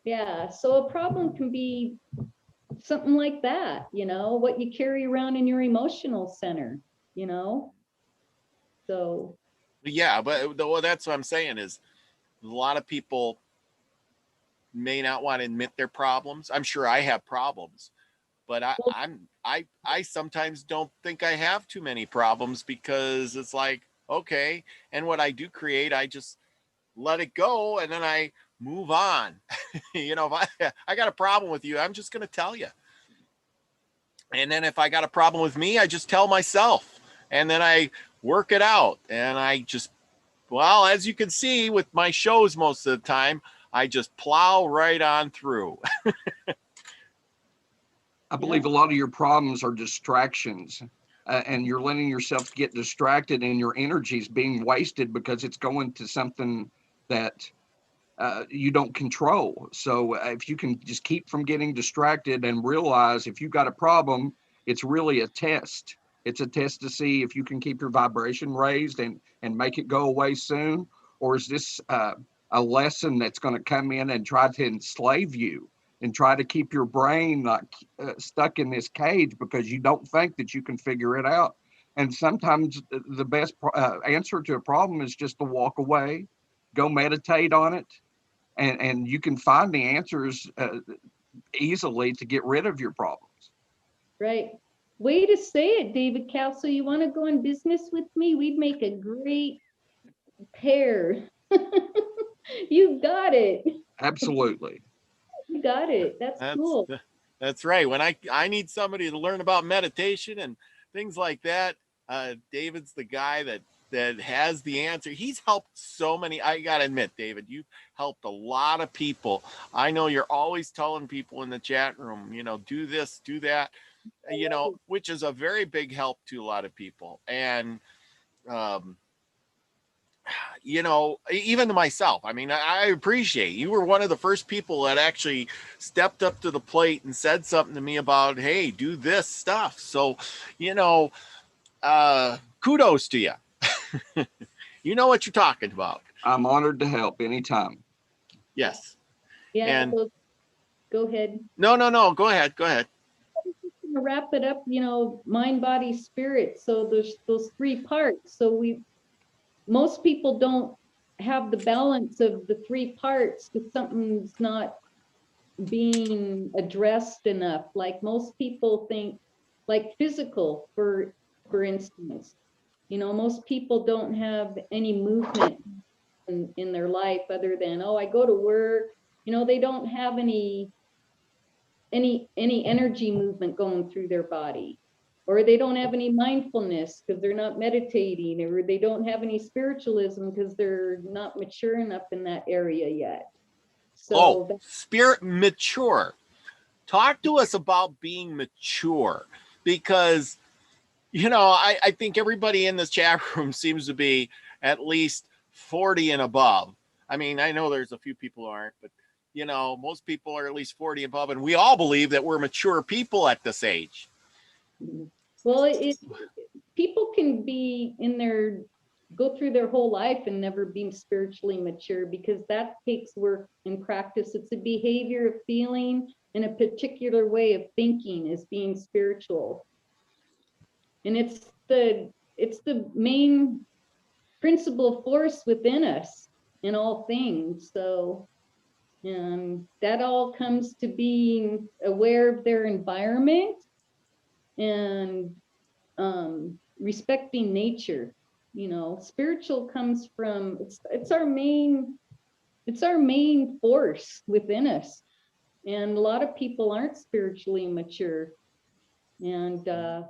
yeah, so a problem can be something like that, you know, what you carry around in your emotional center, you know. So Yeah, but that's what I'm saying is a lot of people may not want to admit their problems. I'm sure I have problems, but I sometimes don't think I have too many problems, because it's like, okay, and what I do create, I just let it go, and then I move on. You know, if I got a problem with you, I'm just going to tell you. And then if I got a problem with me, I just tell myself, and then I work it out. And I just, well, as you can see with my shows most of the time, I just plow right on through. I believe a lot of your problems are distractions, and you're letting yourself get distracted, and your energy is being wasted because it's going to something that you don't control. So if you can just keep from getting distracted and realize if you got a problem, it's really a test. It's a test to see if you can keep your vibration raised and make it go away soon, or is this a lesson that's going to come in and try to enslave you and try to keep your brain like stuck in this cage because you don't think that you can figure it out. And sometimes the best answer to a problem is just to walk away, go meditate on it, and you can find the answers easily to get rid of your problems. Right. Way to say it, David Castle. You want to go in business with me? We'd make a great pair. You got it. Absolutely. You got it. That's cool. That's right. When I need somebody to learn about meditation and things like that, David's the guy that has the answer. He's helped so many. I gotta admit, David, you've helped a lot of people. I know you're always telling people in the chat room, do this, do that, which is a very big help to a lot of people. And even to myself, I mean, I appreciate you were one of the first people that actually stepped up to the plate and said something to me about, hey, do this stuff. So, kudos to you. You know what you're talking about. I'm honored to help anytime. Yes. Yeah. And go ahead. No. Go ahead. I'm just gonna wrap it up. Mind, body, spirit. So there's those three parts. So most people don't have the balance of the three parts because something's not being addressed enough. Like most people think, like physical, for instance, most people don't have any movement in their life other than, I go to work. They don't have any energy movement going through their body, or they don't have any mindfulness because they're not meditating, or they don't have any spiritualism because they're not mature enough in that area yet. So spirit mature. Talk to us about being mature, because I think everybody in this chat room seems to be at least 40 and above. I mean, I know there's a few people who aren't, but most people are at least 40 and above, and we all believe that we're mature people at this age. Well, people can go through their whole life and never be spiritually mature, because that takes work and practice. It's a behavior of feeling and a particular way of thinking is being spiritual. And it's the main principal force within us in all things. So that all comes to being aware of their environment and respecting nature. Spiritual comes from, it's our main force within us. And a lot of people aren't spiritually mature. And their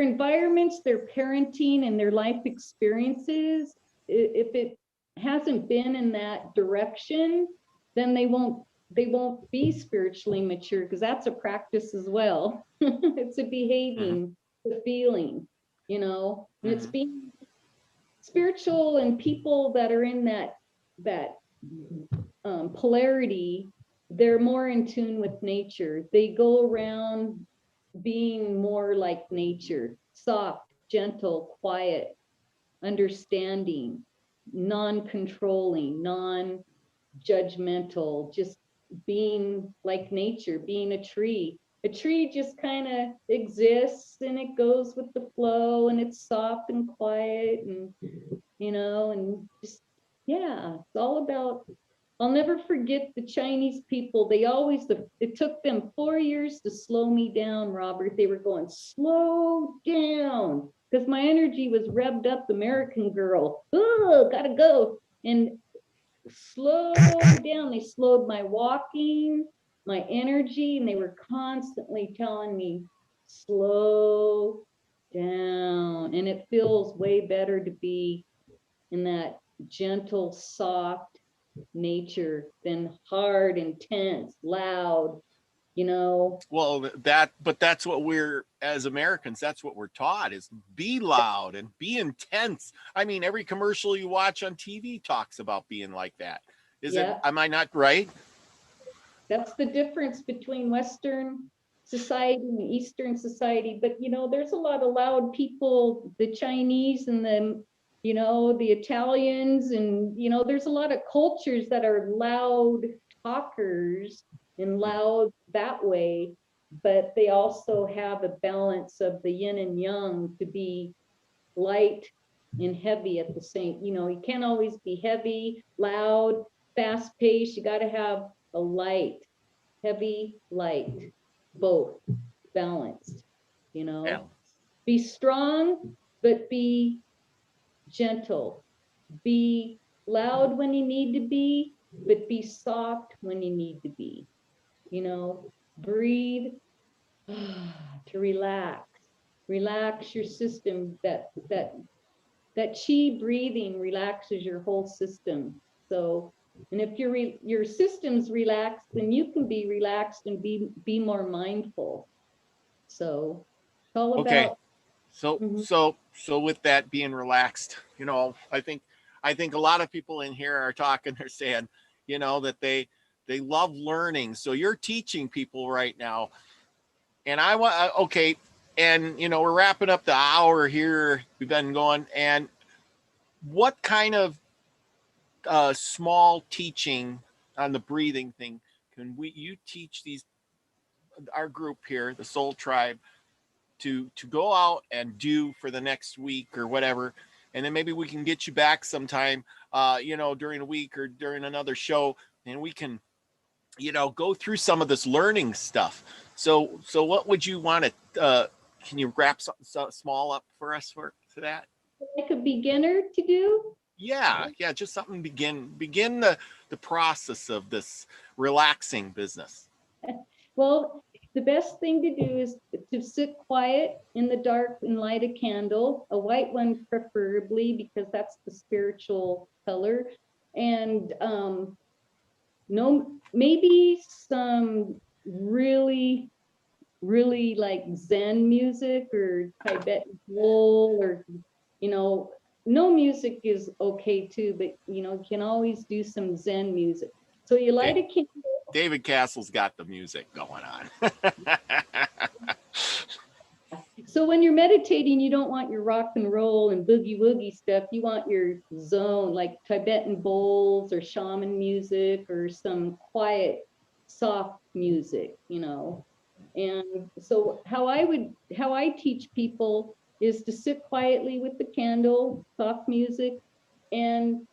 environments, their parenting, and their life experiences, if it hasn't been in that direction, then they won't be spiritually mature, because that's a practice as well. It's a behaving, a feeling, and it's being spiritual. And people that are in that polarity, they're more in tune with nature. They go around being more like nature, soft, gentle, quiet, understanding, non-controlling, non-judgmental, just being like nature, being a tree. A tree just kind of exists and it goes with the flow, and it's soft and quiet, and and just, it's all about. I'll never forget the Chinese people. It took them 4 years to slow me down, Robert. They were going, slow down, because my energy was revved up, American girl. Oh, gotta go. And slow down. They slowed my walking, my energy, and they were constantly telling me, slow down. And it feels way better to be in that gentle, soft nature than hard, intense, loud, Well, that's what we're, as Americans, that's what we're taught, is be loud and be intense. I mean, every commercial you watch on TV talks about being like that. Am I not right? That's the difference between Western society and Eastern society. But there's a lot of loud people, the Chinese and the you know, the Italians, and, you know, there's a lot of cultures that are loud talkers and loud that way, but they also have a balance of the yin and yang to be light and heavy at the same, you know, you can't always be heavy, loud, fast paced. You got to have a light, heavy, light, both balanced, you know. Yeah. Be strong, but be gentle. Be loud when you need to be, but be soft when you need to be. You know, breathe to relax. Relax your system. That chi breathing relaxes your whole system. So, and if your system's relaxed, then you can be relaxed and be more mindful. So it's all Okay. about. So Mhm. so with that being relaxed, you know, I think a lot of people in here are talking, they're saying, you know, that they love learning. So you're teaching people right now. And I want okay, and you know, we're wrapping up the hour here. We've been going, and what kind of small teaching on the breathing thing can you teach these our group here, the Soul Tribe, to go out and do for the next week or whatever, and then maybe we can get you back sometime, you know, during a week or during another show, and we can, you know, go through some of this learning stuff. So what would you want to? Can you wrap something small up for us for that? Like a beginner to do? Yeah, just something begin the process of this relaxing business. Well, the best thing to do is to sit quiet in the dark and light a candle, a white one preferably, because that's the spiritual color. And no, maybe some really, really like Zen music or Tibetan bowl, or, you know, no music is okay too, but you know, you can always do some Zen music. So you light a candle. David Castle's got the music going on. So when you're meditating, you don't want your rock and roll and boogie woogie stuff. You want your zone, like Tibetan bowls or shaman music or some quiet, soft music, you know. And so how I teach people is to sit quietly with the candle, soft music, and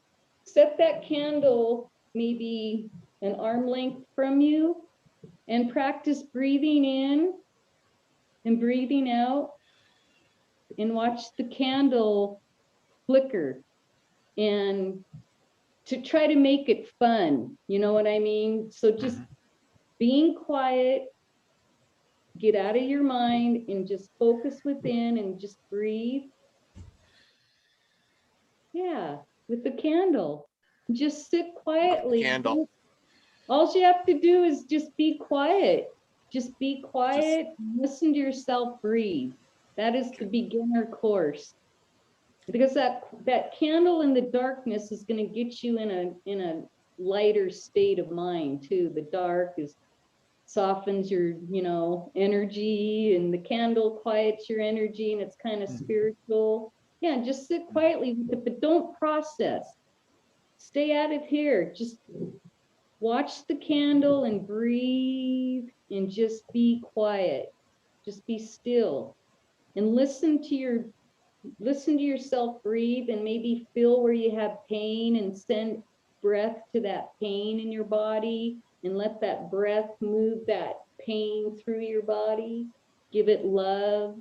set that candle maybe an arm length from you, and practice breathing in and breathing out, and watch the candle flicker, and to try to make it fun. You know what I mean? So just being quiet, get out of your mind and just focus within and just breathe. Yeah, with the candle. Just sit quietly. Candle. All you have to do is just be quiet. Just be quiet, listen to yourself breathe. That is the beginner course. Because that candle in the darkness is going to get you in a lighter state of mind too. The dark softens your, you know, energy, and the candle quiets your energy, and it's kind of spiritual. Yeah, just sit quietly with it, but don't process. Stay out of here. Just watch the candle and breathe and just be quiet. Just be still and listen to yourself breathe, and maybe feel where you have pain and send breath to that pain in your body, and let that breath move that pain through your body. Give it love.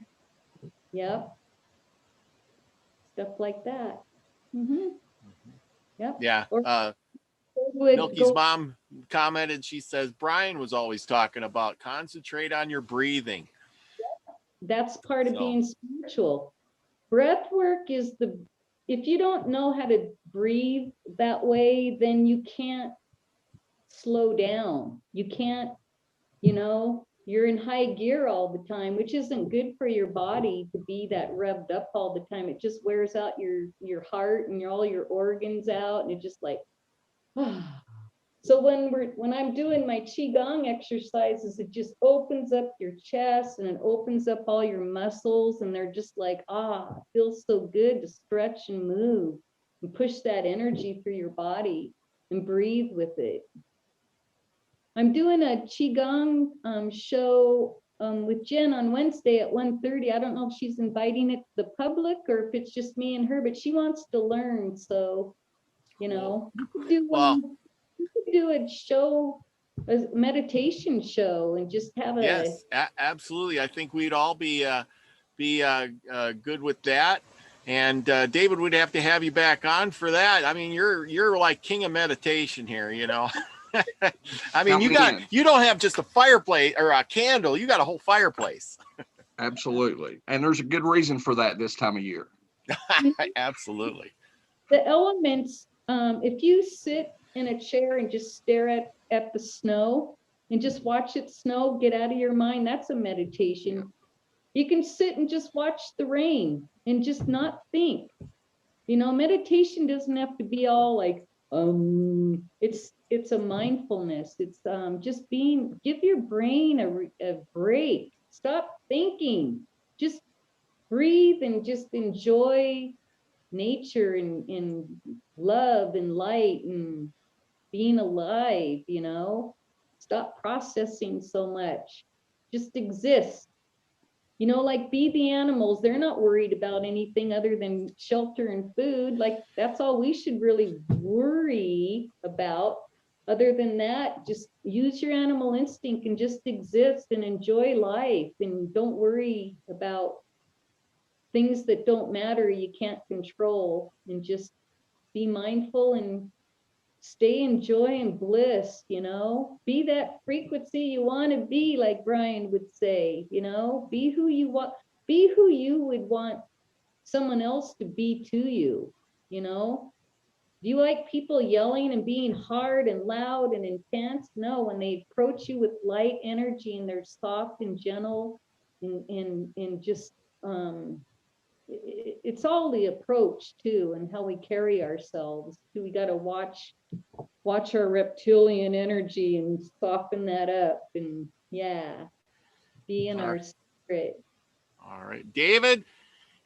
Yep. Stuff like that. Mm-hmm. Yep. Yeah. Or Milky's mom commented, she says, Brian was always talking about concentrate on your breathing. That's part of being spiritual. Breath work is if you don't know how to breathe that way, then you can't slow down. You can't, you know, you're in high gear all the time, which isn't good for your body to be that revved up all the time. It just wears out your heart and all your organs out, and it just like, So when I'm doing my qigong exercises, it just opens up your chest and it opens up all your muscles, and they're just like, it feels so good to stretch and move and push that energy through your body and breathe with it. I'm doing a qigong show with Jen on Wednesday at 1:30. I don't know if she's inviting it to the public or if it's just me and her, but she wants to learn. So, you know, we could do a show, a meditation show, and just have absolutely. I think we'd all be good with that. And David, we'd have to have you back on for that. I mean, you're like king of meditation here, you know. I mean, you don't have just a fireplace or a candle, you got a whole fireplace. Absolutely. And there's a good reason for that this time of year. Absolutely. The elements, if you sit in a chair and just stare at the snow and just watch it snow, get out of your mind, that's a meditation. You can sit and just watch the rain and just not think. You know, meditation doesn't have to be all like, it's a mindfulness. It's just give your brain a break. Stop thinking. Just breathe and just enjoy nature and love and light and being alive, you know. Stop processing so much. Just exist. You know, like be the animals. They're not worried about anything other than shelter and food. Like that's all we should really worry about. Other than that, just use your animal instinct and just exist and enjoy life, and don't worry about things that don't matter, you can't control, and just be mindful and stay in joy and bliss, you know. Be that frequency you want to be, like Brian would say, you know. Be who you want, be who you would want someone else to be to you, you know. Do you like people yelling and being hard and loud and intense? No, when they approach you with light energy and they're soft and gentle and just it's all the approach too, and how we carry ourselves. We got to watch our reptilian energy and soften that up, and be in our spirit. All right, David,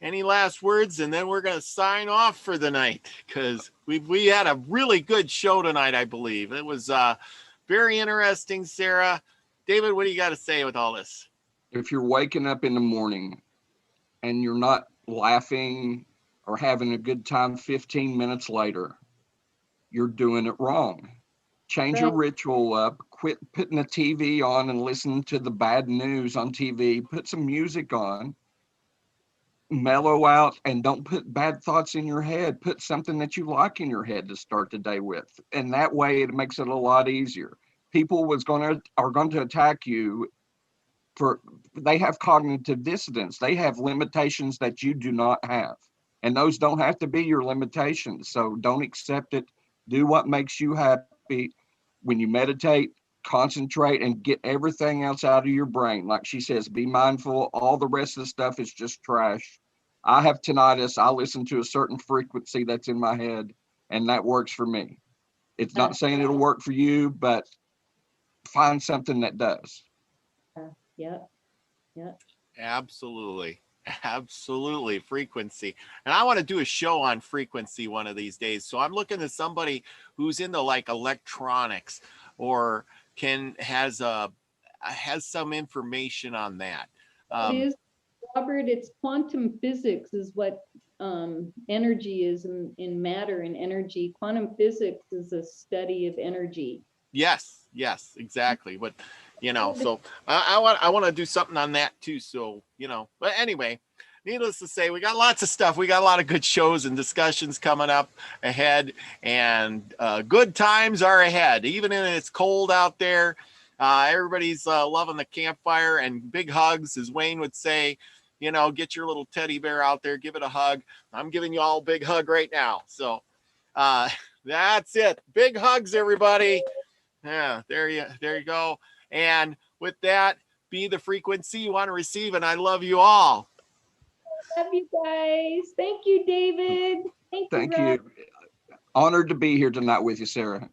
any last words? And then we're going to sign off for the night, because we had a really good show tonight, I believe. It was very interesting, Sarah. David, what do you got to say with all this? If you're waking up in the morning and you're not laughing or having a good time 15 minutes later, you're doing it wrong. Change your ritual up. Quit putting the TV on and listening to the bad news on TV. Put some music on. Mellow out and don't put bad thoughts in your head. Put something that you like in your head to start the day with. And that way it makes it a lot easier. People are going to attack you they have cognitive dissonance. They have limitations that you do not have. And those don't have to be your limitations. So don't accept it. Do what makes you happy. When you meditate, concentrate and get everything else out of your brain. Like she says, be mindful. All the rest of the stuff is just trash. I have tinnitus. I listen to a certain frequency that's in my head, and that works for me. It's not saying it'll work for you, but find something that does. Yeah. Absolutely. Frequency. And I want to do a show on frequency one of these days. So I'm looking at somebody who's into like electronics or has some information on that. It is, Robert, it's quantum physics is what energy is in matter and energy. Quantum physics is a study of energy. Yes, exactly. But you know, so I want to do something on that too. So, you know, but anyway, needless to say, we got lots of stuff. We got a lot of good shows and discussions coming up ahead, and good times are ahead. Even if it's cold out there, everybody's loving the campfire, and big hugs, as Wayne would say. You know, get your little teddy bear out there, give it a hug. I'm giving you all a big hug right now. So that's it. Big hugs, everybody. Yeah, there you go. And with that, be the frequency you want to receive. And I love you all. I love you guys. Thank you, David. Thank you. Honored to be here tonight with you, Sarah.